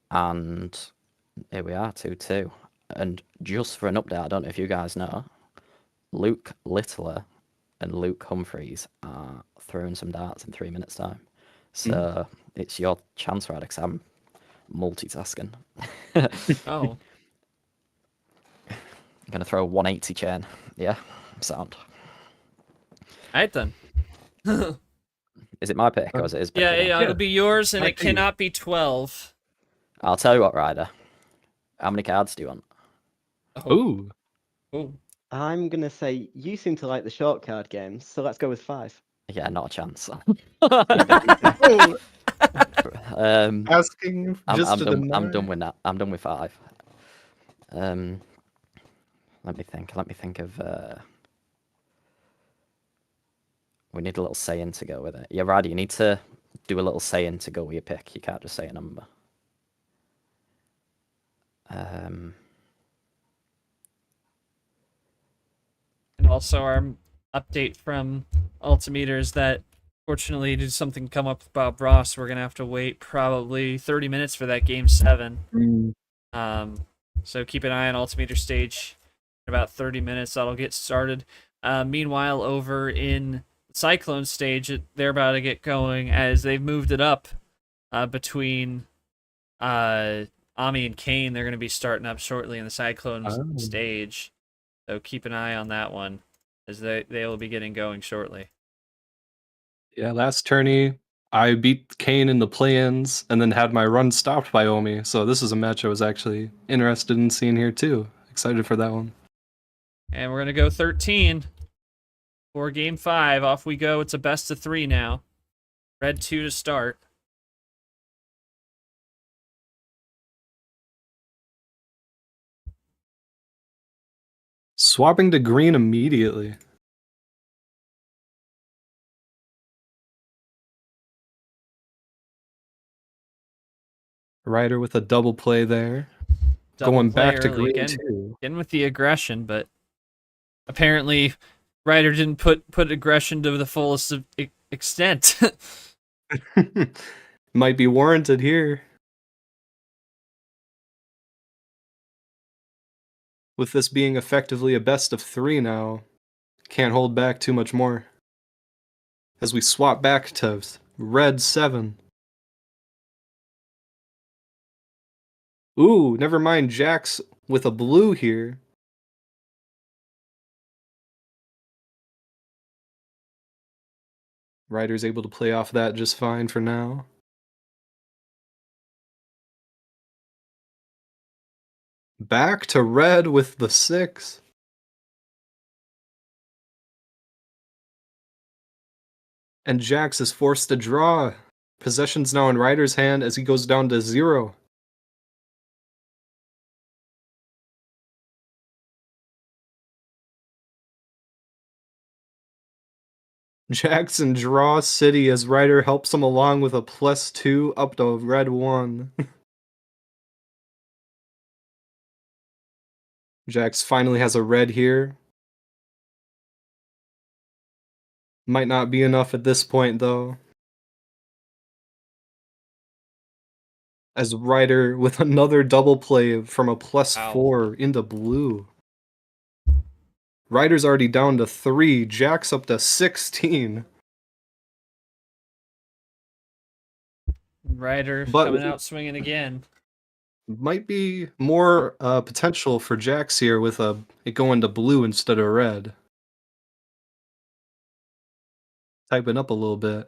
And here we are, 2-2. And just for an update, I don't know if you guys know, Luke Littler and Luke Humphreys are throwing some darts in 3 minutes' time. So it's your chance, Ryder, because I'm multitasking. oh, I'm going to throw a 180 chain. Yeah, sound. alright then. Is it my pick or is it his pick? Yeah, again? yeah, it'll be yours, and I it see. cannot be 12. I'll tell you what, Ryder. How many cards do you want? Ooh. Oh. I'm gonna say you seem to like the short card games, so let's go with 5. Yeah, not a chance. Oh, asking I'm just to done. deny. I'm done with that. I'm done with 5. Let me think. Let me think of. We need a little saying to go with it. Yeah, Ryder, you need to do a little saying to go with your pick. You can't just say a number. And also our update from Altimeter is that fortunately did something come up with Bob Ross. We're gonna have to wait probably 30 minutes for that game 7. So keep an eye on Altimeter stage. In about 30 minutes that'll get started. Meanwhile, over in Cyclone stage, they're about to get going as they've moved it up between Ami and Kane. They're going to be starting up shortly in the Cyclone stage. So keep an eye on that one as they will be getting going shortly. Yeah, last tourney, I beat Kane in the play-ins and then had my run stopped by Omi. So this is a match I was actually interested in seeing here too. Excited for that one. And we're going to go 13 for game 5. Off we go. It's a best of 3 now. Red 2 to start. Swapping to green immediately. Ryder with a double play there. Double Going play back to early. green too. Again with the aggression, but apparently Ryder didn't put aggression to the fullest extent. Might be warranted here. With this being effectively a best of 3 now, can't hold back too much more. As we swap back to red 7. Ooh, never mind Jax with a blue here. Ryder's able to play off that just fine for now. Back to red with the 6. And Jax is forced to draw. Possession's now in Ryder's hand as he goes down to 0. Jackson draw city as Ryder helps him along with a +2 up to red 1. Jax finally has a red here. Might not be enough at this point though. As Ryder with another double play from a +4 into blue. Ryder's already down to 3, Jax up to 16. Ryder But coming out swinging again. might be more potential for Jax here with it going to blue instead of red. Typing up a little bit.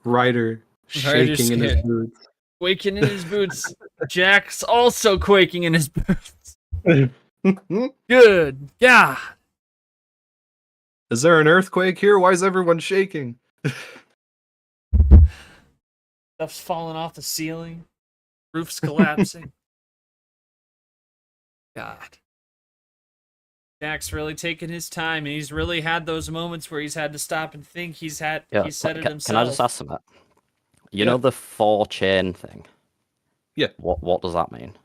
Ryder shaking in his scared. boots. Quaking in his boots. Jax also quaking in his boots. Good God. Is there an earthquake here? Why is everyone shaking? Stuff's falling off the ceiling. Roof's collapsing. God. Jack's really taken his time, and he's really had those moments where he's had to stop and think. He's said it himself. Can I just ask something? You Yeah. know the 4-chain thing? Yeah. What does that mean?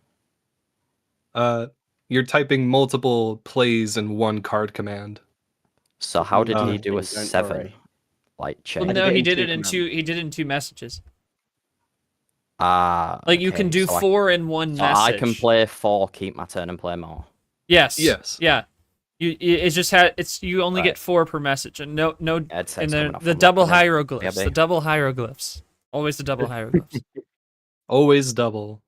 You're typing multiple plays in one card command. So how did he Nothing, do a don't 7 worry. like Well, chain? no, he in did two it in commands. He did it in 2 messages. Ah, Like you can okay, do so 4 in one so message. I can play 4, keep my turn, and play more. Yes. Yes. Yeah. You only get 4 per message, and no. Ed says And coming the up from double Lachlan. hieroglyphs. Maybe. The double hieroglyphs. Always the double hieroglyphs. Always double.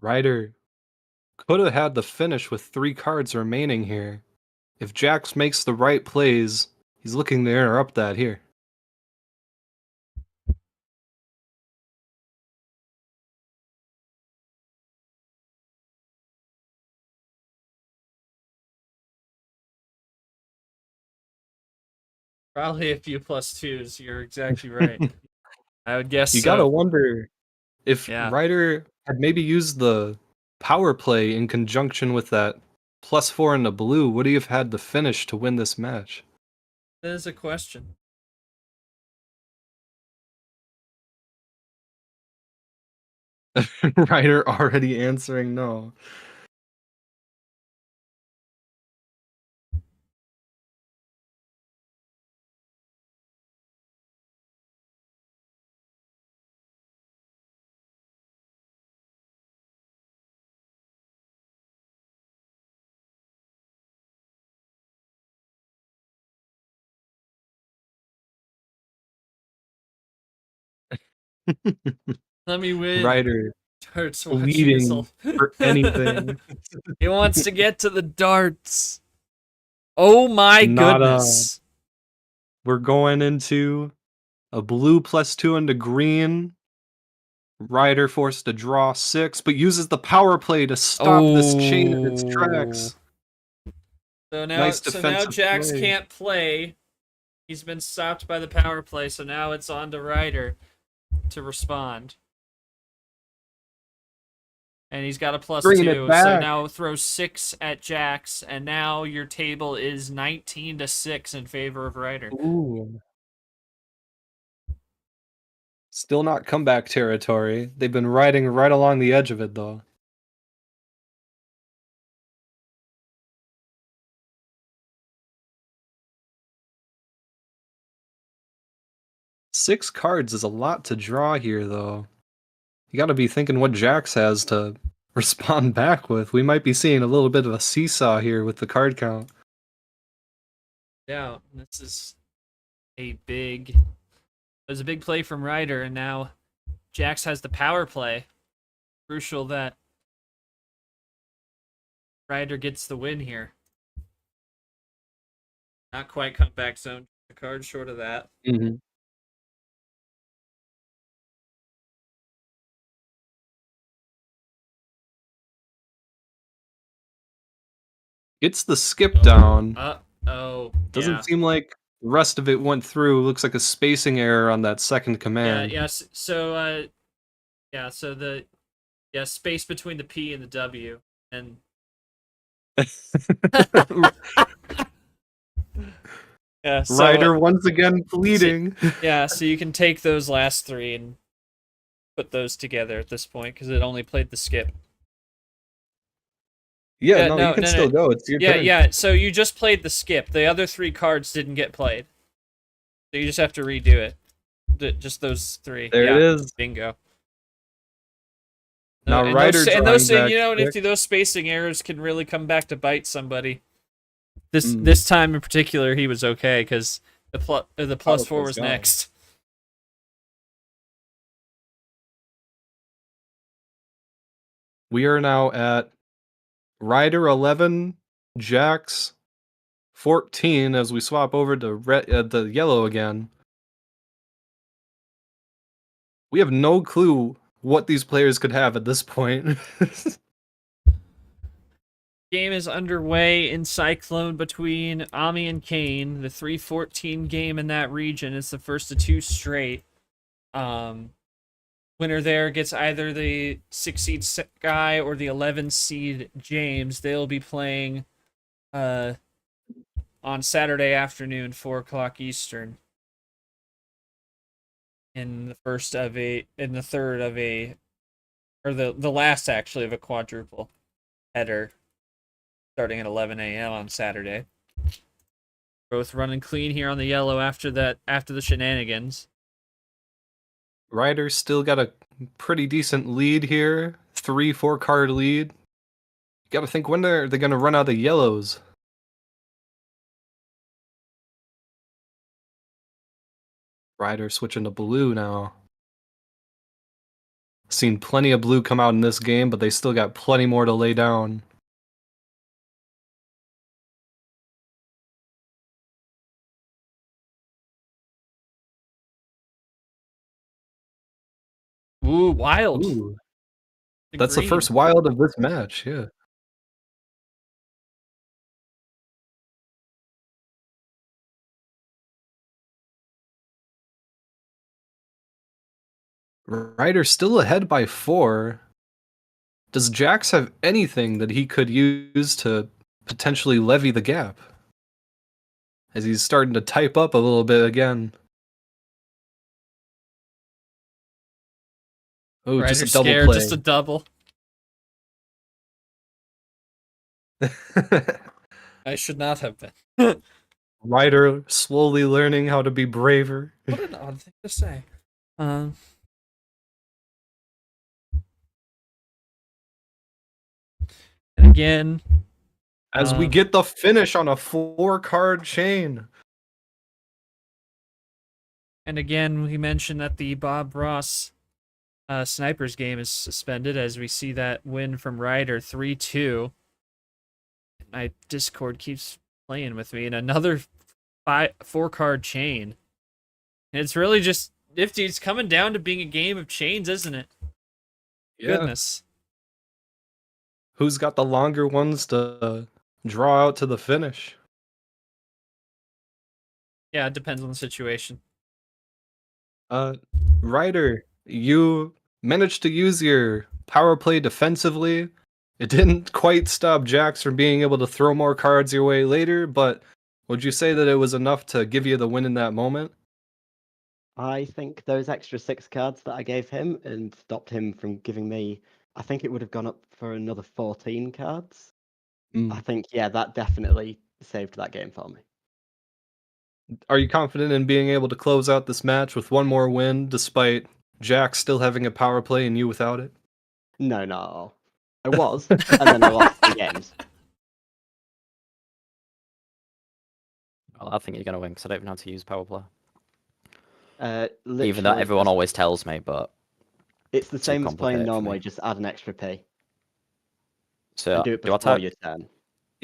Ryder could have had the finish with 3 cards remaining here. If Jax makes the right plays, he's looking to interrupt that here. Probably a few +2s. You're exactly right. I would guess You so. gotta wonder if Yeah. Ryder had maybe used the power play in conjunction with that +4 in the blue, would he have had the finish to win this match? That is a question. Ryder already answering no. Let me win. Ryder Darts watching bleeding himself. for anything. He wants to get to the darts. Oh my Not, goodness. We're going into a blue +2 into green. Ryder forced to draw 6, but uses the power play to stop this chain in its tracks. So now, Nice now defensive Jax play. can't play. He's been stopped by the power play, so now it's on to Ryder to respond. And he's got a Bringing it +2, so back. now throw 6 at Jax, and now your table is 19-6 in favor of Ryder. Ooh. Still not comeback territory. They've been riding right along the edge of it, though. Six cards is a lot to draw here, though. You gotta be thinking what Jax has to respond back with. We might be seeing a little bit of a seesaw here with the card count. Yeah, this is it was a big play from Ryder, and now Jax has the power play. Crucial that Ryder gets the win here. Not quite comeback zone. A card short of that. Mm-hmm. Gets the skip down. Doesn't seem like the rest of it went through. Looks like a spacing error on that second command. Yes. So so the space between the P and the W, and yeah, so, Ryder once again bleeding. So you can take those last 3 and put those together at this point because it only played the skip. You can still go. It's your turn. Yeah. So you just played the skip. The other 3 cards didn't get played, so you just have to redo it. Just those 3. There it is. Bingo. Now and Ryder those drawing back and if quick. those spacing errors can really come back to bite somebody. This time in particular, he was okay because the +4 was gone. next. We are now at Ryder 11, Jax 14 as we swap over to the yellow again. We have no clue what these players could have at this point. Game is underway in Cyclone between Ami and Kane. The 3-14 game in that region is the first of 2 straight. Winner there gets either the 6 seed Guy or the 11 seed James. They'll be playing on Saturday afternoon, 4 o'clock Eastern. In the last actually of a quadruple header, starting at 11 a.m. on Saturday. Both running clean here on the yellow after the shenanigans. Ryder still got a pretty decent lead here. 3-4 card lead. You gotta think, when are they gonna run out of yellows? Ryder switching to blue now. Seen plenty of blue come out in this game, but they still got plenty more to lay down. Ooh, wild. Ooh, The that's the green. first wild of this match, yeah. Ryder still ahead by 4. Does Jax have anything that he could use to potentially levy the gap? As he's starting to type up a little bit again. Oh, just a Ryder's double scared, play. just a double. I should not have been. Ryder slowly learning how to be braver. What an odd thing to say. And again, As we get the finish on a 4-card chain. and again, we mentioned that the Bob Ross Snipers game is suspended as we see that win from Ryder 3-2. My Discord keeps playing with me, and another 4-card chain. And it's really just nifty. It's coming down to being a game of chains, isn't it? Yeah. Goodness. Who's got the longer ones to draw out to the finish? Yeah, it depends on the situation. Ryder, you managed to use your power play defensively. It didn't quite stop Jax from being able to throw more cards your way later, but would you say that it was enough to give you the win in that moment? I think those extra 6 cards that I gave him and stopped him from giving me, I think it would have gone up for another 14 cards. I think, yeah, that definitely saved that game for me. Are you confident in being able to close out this match with one more win, despite Jax still having a power play and you without it? No, not at all. I was, and then I lost the games. Well, I think you're gonna win because I don't even know how to use power play. Even though Literally everyone just- always tells me, but It's the too same as playing complicated for normally, me. just add an extra P. so And do it do I before type? your turn.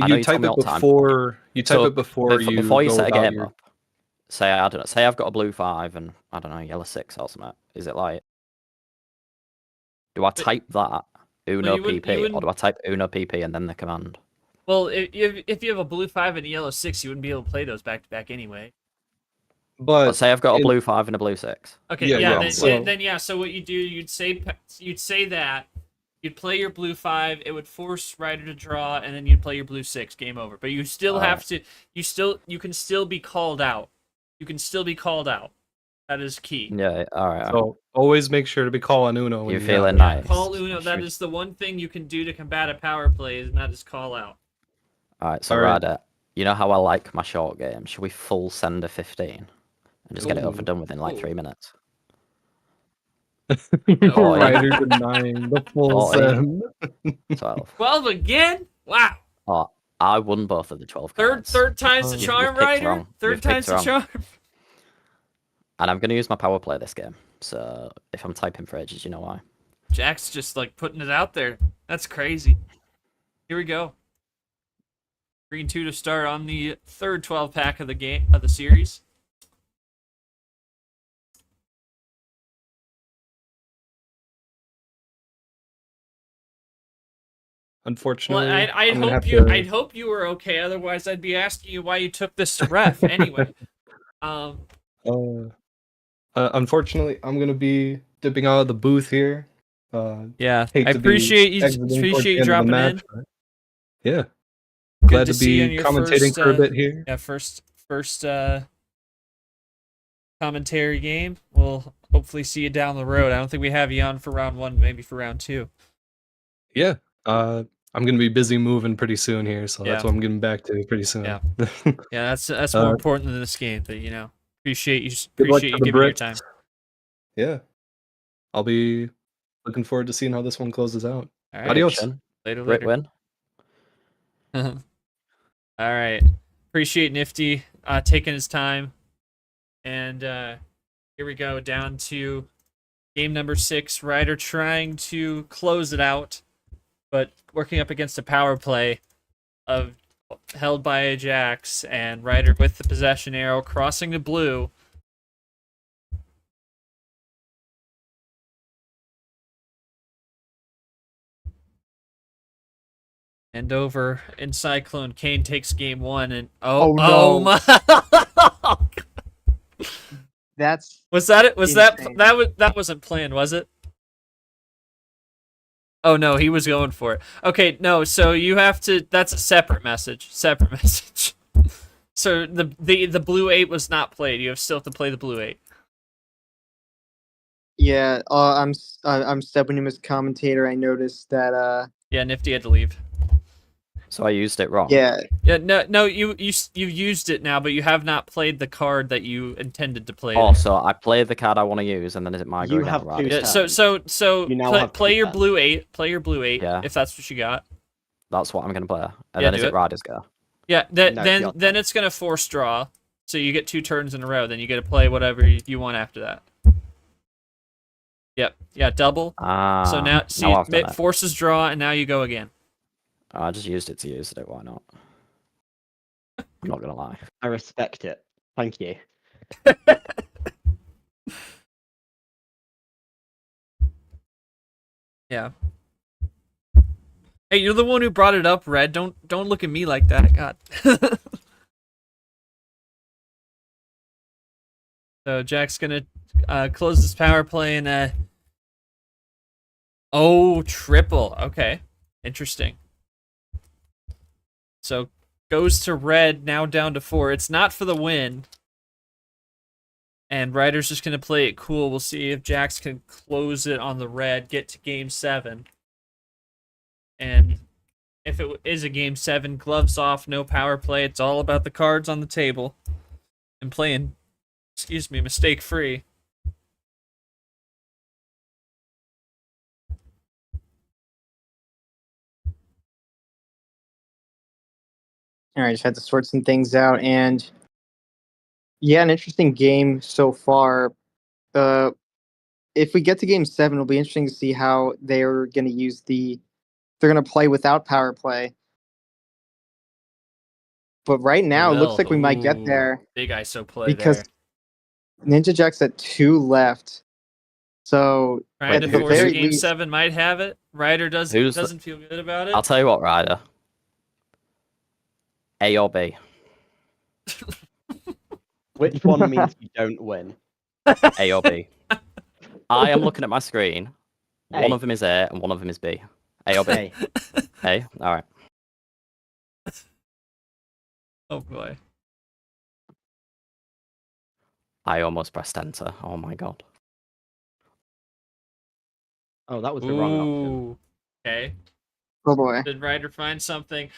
I know You you type told me it all the time. before you type So, it before you before you go set a about game your... up. Say I don't know. Say I've got a blue 5 and I don't know yellow 6 or something. Is it like? Do I type that Uno you wouldn't- PP you or do I type Uno PP and then the command? Well, if you have a blue 5 and a yellow 6, you wouldn't be able to play those back to back anyway. But Let's say I've got a in- blue 5 and a blue 6. Okay, Yeah, yeah. yeah, Then, so- then yeah. So what you do, you'd say that. You'd play your blue 5. It would force Ryder to draw, and then you'd play your blue 6. Game over. But you still have to. You can still be called out. You can still be called out. That is key. Yeah. All right. So always make sure to be calling Uno. when You're you feeling got it. nice. Call Uno. That Should- is the one thing you can do to combat a power play, and that is call out. All right. So All right. Ryder, you know how I like my short game. Should we full send a 15 and just get it over Ooh. done within like Ooh. 3 minutes? No. Ryder denying the full 14. send. 12. 12 again? Wow. Oh, I won both of the 12 cards. Third time's the You've charm, picked Ryder. wrong. Third You've time's picked the wrong. charm. And I'm going to use my power play this game. So if I'm typing for ages, you know why. Jack's just like putting it out there. That's crazy. Here we go. Green 2 to start on the third 12-pack of the series. Unfortunately, Well, I'm gonna have I'd to. hope you were okay. Otherwise, I'd be asking you why you took this to ref anyway. Uh, unfortunately, I'm gonna be dipping out of the booth here. Yeah, Hate I to be exiting towards appreciate the you end of the dropping match, in. but yeah, Good glad to to see you on be your commentating first, for a bit here. Yeah, first commentary game. We'll hopefully see you down the road. I don't think we have you on for round 1, maybe for round 2. Yeah, I'm gonna be busy moving pretty soon here, so that's Yeah. what I'm getting back to pretty soon. Yeah. Yeah, that's Uh, more important than this game. But appreciate you Good luck appreciate to you the giving your Brits. time. Yeah, I'll be looking forward to seeing how this one closes out. All right. Adios. Later. Brit win. All right. Appreciate Nifty taking his time. And here we go down to game number 6. Ryder trying to close it out, but working up against a power play held by a Jax, and Ryder with the possession arrow crossing the blue. And over in Cyclone, Kane takes game 1, and Oh, no. my! That's Was that it? Was insane. that wasn't planned, was it? Oh no, he was going for it. Okay, no, so you have to. That's a separate message. Separate message. So the blue 8 was not played. You still have to play the blue 8. Yeah, I'm stepping in as commentator. I noticed that Yeah, Nifty had to leave. So I used it wrong. yeah, Yeah, no, you've used it now, but you have not played the card that you intended to play. Oh, so I play the card I want to use, and then is it my go You again, have or two Ryder's Yeah, turn? so You now play, have play two your turns. blue 8. Play your blue 8. Yeah. If that's what you got. That's what I'm gonna play. And Yeah, then is do it it. Ryder's go? Yeah, No, it's your then turn. it's gonna force draw. So you get 2 turns in a row. Then you get to play whatever you want after that. Yep. Yeah, double. Ah. So now, see, I've done it it. forces draw, and now you go again. I just used it to use it. Why not? I'm not gonna lie. I respect it. Thank you. Yeah. Hey, you're the one who brought it up, Red. Don't look at me like that. God. So Jack's gonna close this power play and oh, triple. Okay, interesting. So goes to red, now down to 4. It's not for the win. And Ryder's just gonna play it cool. We'll see if Jax can close it on the red, get to game 7. And if it is a game 7, gloves off, no power play. It's all about the cards on the table and playing, mistake free. all right, just had to sort some things out, and yeah, an interesting game so far. If we get to game 7, it'll be interesting to see how they're going to use they're going to play without power play. But right now, it looks like we might get there Big ISO play because there. NinjaJax at 2 left. So Trying to at the force very game least, 7 might have it. Ryder Who's the- doesn't feel good about it. I'll tell you what, Ryder. A or B? Which one means you don't win? A or B? I am looking at my screen. One A. of them is A and one of them is B. A or B? A. A? Alright. Oh boy. I almost pressed enter. Oh my god. Oh, that was the wrong option. Ooh. Okay. oh boy. Did Ryder find something?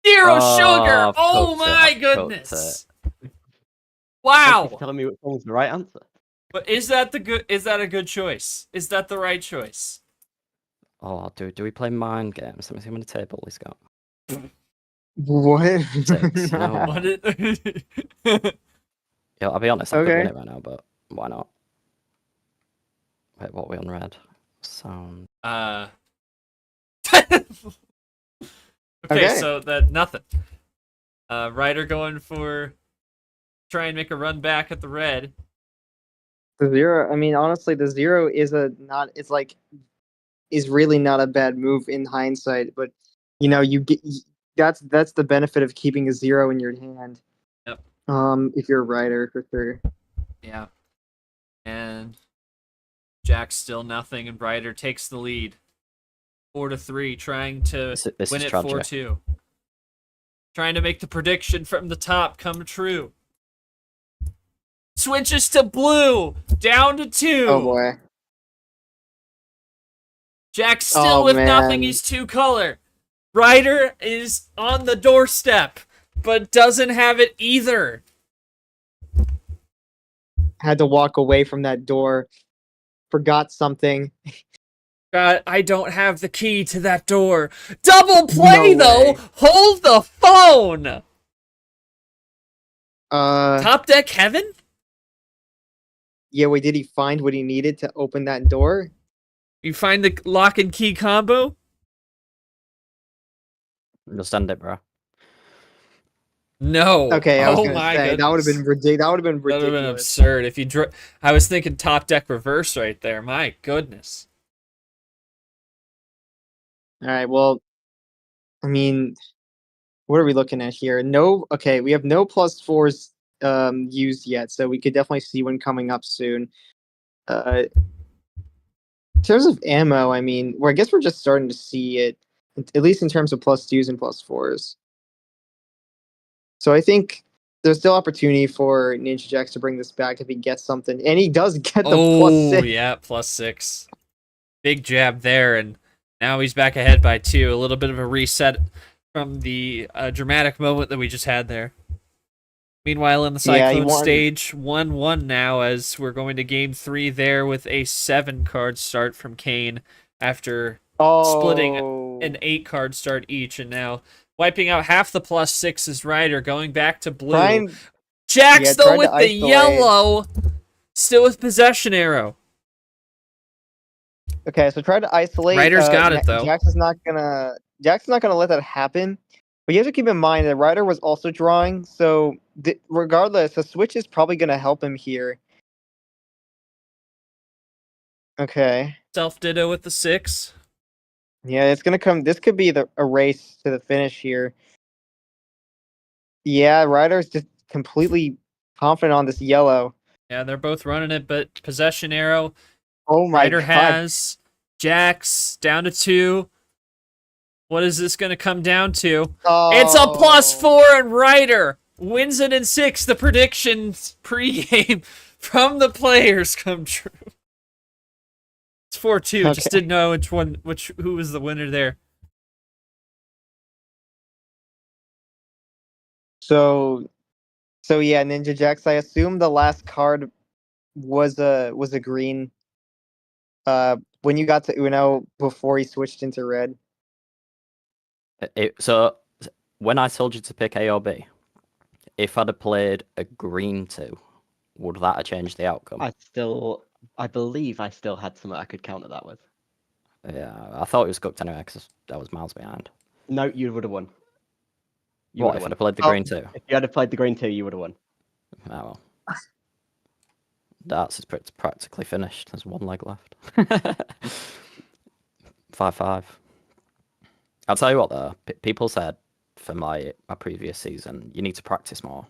Zero sugar! I've Oh cooked it, my I've cooked goodness! Thank you Wow! for telling me which one was the right answer. But is that a good choice? Is that the right choice? Oh, do we play mind games? Let me see how many table he's got. What? 6. No. What it- Yeah, I'll be honest, I could Okay. win it right now, but why not? Wait, what are we on red? Sound. Okay, Okay. so that nothing. Ryder going for try and make a run back at the red. The 0. I mean, honestly, the 0 is is really not a bad move in hindsight. But you get that's the benefit of keeping a 0 in your hand. Yep. If you're a Ryder, for sure. Yeah. And Jax still nothing, and Ryder takes the lead. 4-3, trying to This win is it tragic. 4-2. Trying to make the prediction from the top come true. Switches to blue, down to 2. Oh boy. Jax still Oh, with nothing. man. He's 2-color. Ryder is on the doorstep, but doesn't have it either. Had to walk away from that door. Forgot something. God, I don't have the key to that door. Double play, No though. way. Hold the phone. Uh, Top deck heaven? yeah. Wait, did he find what he needed to open that door? You find the lock and key combo? Understand it, bro. No. Okay, I was Oh gonna my say that would have goodness. been ridiculous. That would have been That would have been ridiculous. absurd if you I was thinking top deck reverse right there. My goodness. All right. Well, I mean, what are we looking at here? No. Okay, we have no +4s used yet, so we could definitely see one coming up soon. In terms of ammo, I mean, I guess we're just starting to see it, at least in terms of +2s and +4s. So I think there's still opportunity for NinjaJax to bring this back if he gets something, and he does get the +6. Yeah, +6. Big jab there, and now he's back ahead by 2. A little bit of a reset from the dramatic moment that we just had there. Meanwhile, in the Yeah, he Cyclone won. stage, 1-1 now, as we're going to game 3 there with a 7-card start from Kane after splitting an 8-card start each, and now wiping out half the +6 is Ryder, going back to blue. Trying, Jax, yeah, though, tried with to the isolate. yellow, still with possession arrow. okay, so try to isolate. Ryder's got it, though. Jax is not gonna let that happen. But you have to keep in mind that Ryder was also drawing, so regardless, the switch is probably gonna help him here. Okay. Self-ditto with the 6. Yeah, it's gonna come. This could be a race to the finish here. Yeah, Ryder's just completely confident on this yellow. Yeah, they're both running it, but possession arrow. Oh my Ryder god. has Jax down to 2. What is this going to come down to? Oh. It's a +4, and Ryder wins it in 6. The predictions pregame from the players come true. It's 4-2. Okay. Just didn't know who was the winner there. So yeah, NinjaJax. I assume the last card was a green. When you got to Uno before he switched into red. So when I told you to pick A or B, if I'd have played a green 2, would that have changed the outcome? I believe I still had something I could counter that with. Yeah, I thought it was cooked anyway because I was miles behind. No, you would have won. You What would if have I'd won. have played the Oh. green 2? If you had played the green 2, you would have won. Oh well. Darts is practically finished. There's one leg left. 5-5. I'll tell you what though, people said from my previous season, you need to practice more.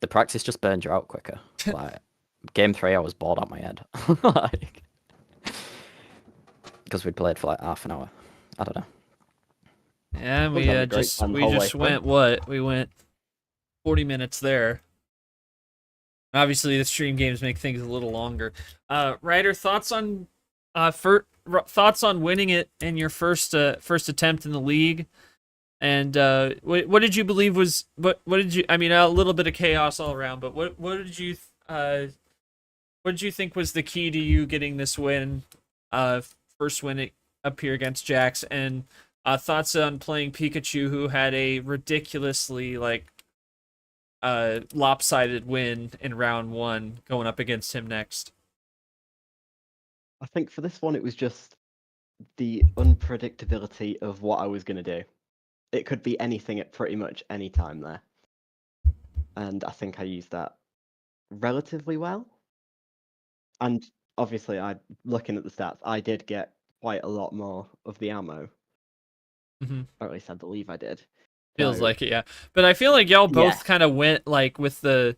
The practice just burns you out quicker. Like game 3, I was bored out my head, like because we'd played for like half an hour. I don't know. Yeah, Was that a great fun we whole just way went through? what? We went 40 minutes there. Obviously, the stream games make things a little longer. Ryder, thoughts on thoughts on winning it in your first attempt in the league, and what did you believe was what did you? I mean, a little bit of chaos all around, but what did you think was the key to you getting this win? First win up here against Jax, and thoughts on playing Pikachu, who had a ridiculously lopsided win in round 1, going up against him next. I think for this one, it was just the unpredictability of what I was going to do. it could be anything at pretty much any time there. And I think I used that relatively well. And obviously, looking at the stats, I did get quite a lot more of the ammo. Mhm. Or at least I believe I did. Feels So, like it, yeah. But I feel like y'all both Yeah. kind of went like with the.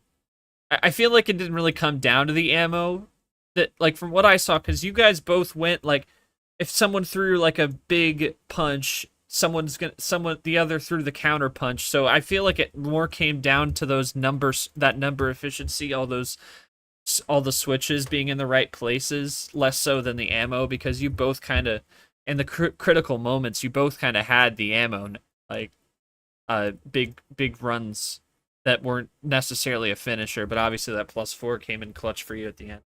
I feel like it didn't really come down to the ammo. That like from what I saw, because you guys both went like, if someone threw like a big punch, the other threw the counter punch. So I feel like it more came down to those numbers, that number efficiency, all the switches being in the right places, less so than the ammo, because you both kind of, in the critical moments, you both kind of had the ammo, like big runs that weren't necessarily a finisher, but obviously that +4 came in clutch for you at the end.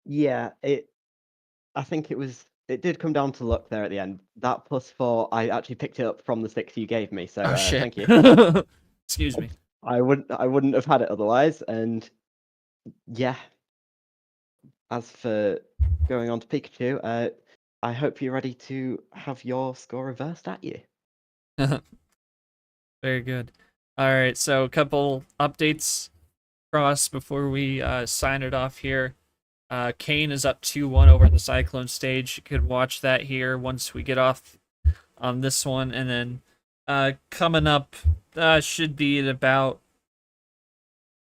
Yeah, I think it did come down to luck there at the end. That +4, I actually picked it up from the 6 you gave me, so Oh shit! thank you. Excuse me. I wouldn't have had it otherwise. And yeah, as for going on to Pikachu, I hope you're ready to have your score reversed at you. Very good. All right, so a couple updates for us before we sign it off here. Kane is up 2-1 over the Cyclone stage. You could watch that here once we get off on this one. And then coming up should be at about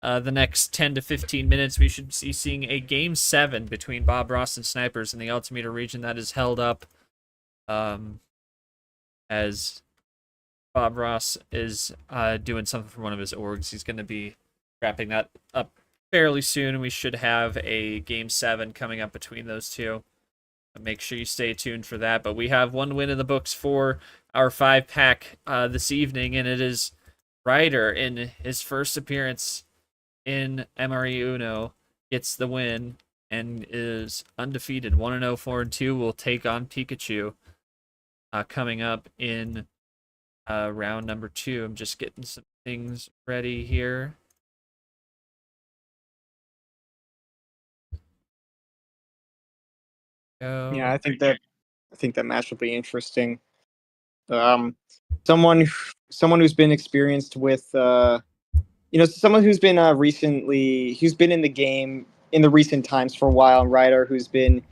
the next 10 to 15 minutes, we should be seeing a Game 7 between Bob Ross and Snipers in the Altimeter region. That is held up as Bob Ross is doing something for one of his orgs. He's going to be wrapping that up fairly soon, and we should have a Game 7 coming up between those two. Make sure you stay tuned for that. But we have one win in the books for our 5-pack this evening, and it is Ryder in his first appearance in MRE Uno gets the win and is undefeated. 1-0, 4-2 will take on Pikachu coming up in round number 2. I'm just getting some things ready here. Yeah, I think that match will be interesting. Someone who's been experienced with someone who's been who's been in the game in the recent times for a while, and Ryder who's been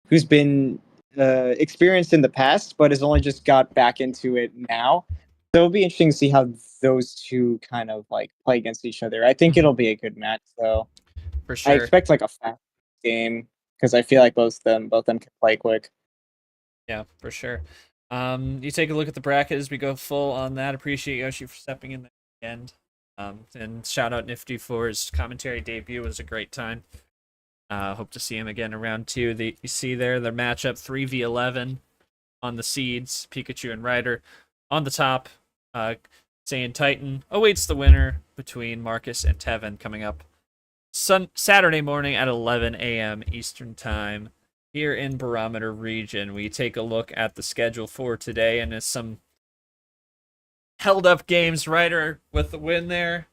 experienced in the past but has only just got back into it now. So it'll be interesting to see how those two kind of like play against each other. I think it'll be a good match, though. For sure. I expect like a fast game because I feel like both them can play quick. Yeah, for sure. You take a look at the bracket as we go full on that. Appreciate Yoshi for stepping in at the end. And shout out Nifty for his commentary debut. It was a great time. Hope to see him again in round 2. You see there the matchup 3v11 on the seeds. Pikachu and Ryder on the top. Saiyan Titan awaits the winner between Marcus and Tevin coming up Saturday morning at 11 a.m. Eastern Time here in Barometer region. We take a look at the schedule for today, and there's some held up games. Ryder with the win there.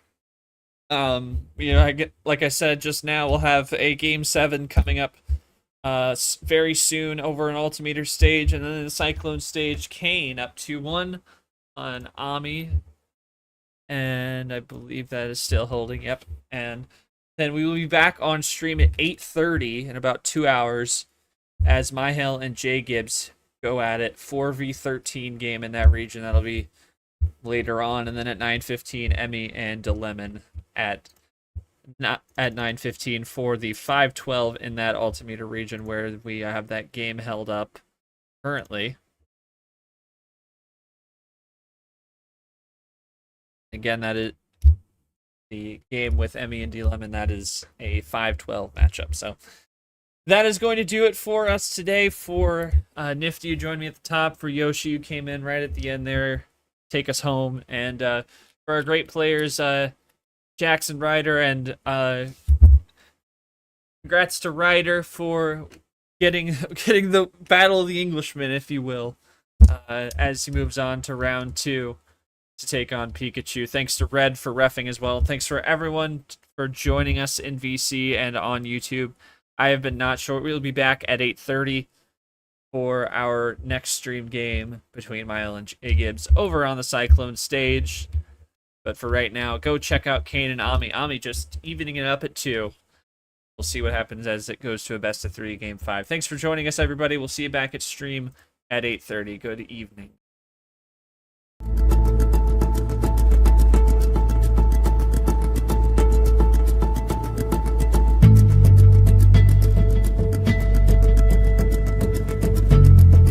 Like I said just now, we'll have a Game 7 coming up very soon over an Altimeter stage, and then in the Cyclone stage, Kane up 2-1 on Ami, and I believe that is still holding. Yep. And then we will be back on stream at 8:30 in about 2 hours as Myhel and Jay Gibbs go at it. 4v13 game in that region. That'll be later on. And then at 9:15, Emmy and DeLemon at 9:15 for the 5-12 in that Altimeter region where we have that game held up currently. Again, that is the game with Emmy and DeLemon. That is a 5-12 matchup. So that is going to do it for us today. For Nifty, who joined me at the top. For Yoshi, who came in right at the end there, take us home. And for our great players, Jackson Ryder, and congrats to Ryder for getting the Battle of the Englishmen, if you will, as he moves on to round 2 to take on Pikachu. Thanks to Red for reffing as well. Thanks for everyone for joining us in VC and on YouTube. I have been Not Short. We'll be back at 8:30 for for our next stream game between Mile and Gibbs over on the Cyclone stage. But for right now, go check out Kane and Ami. Ami just evening it up at 2. We'll see what happens as it goes to a best of 3 game 5. Thanks for joining us, everybody. We'll see you back at stream at 8:30. Good evening.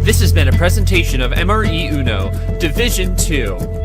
This has been a presentation of MRE Uno, Division 2.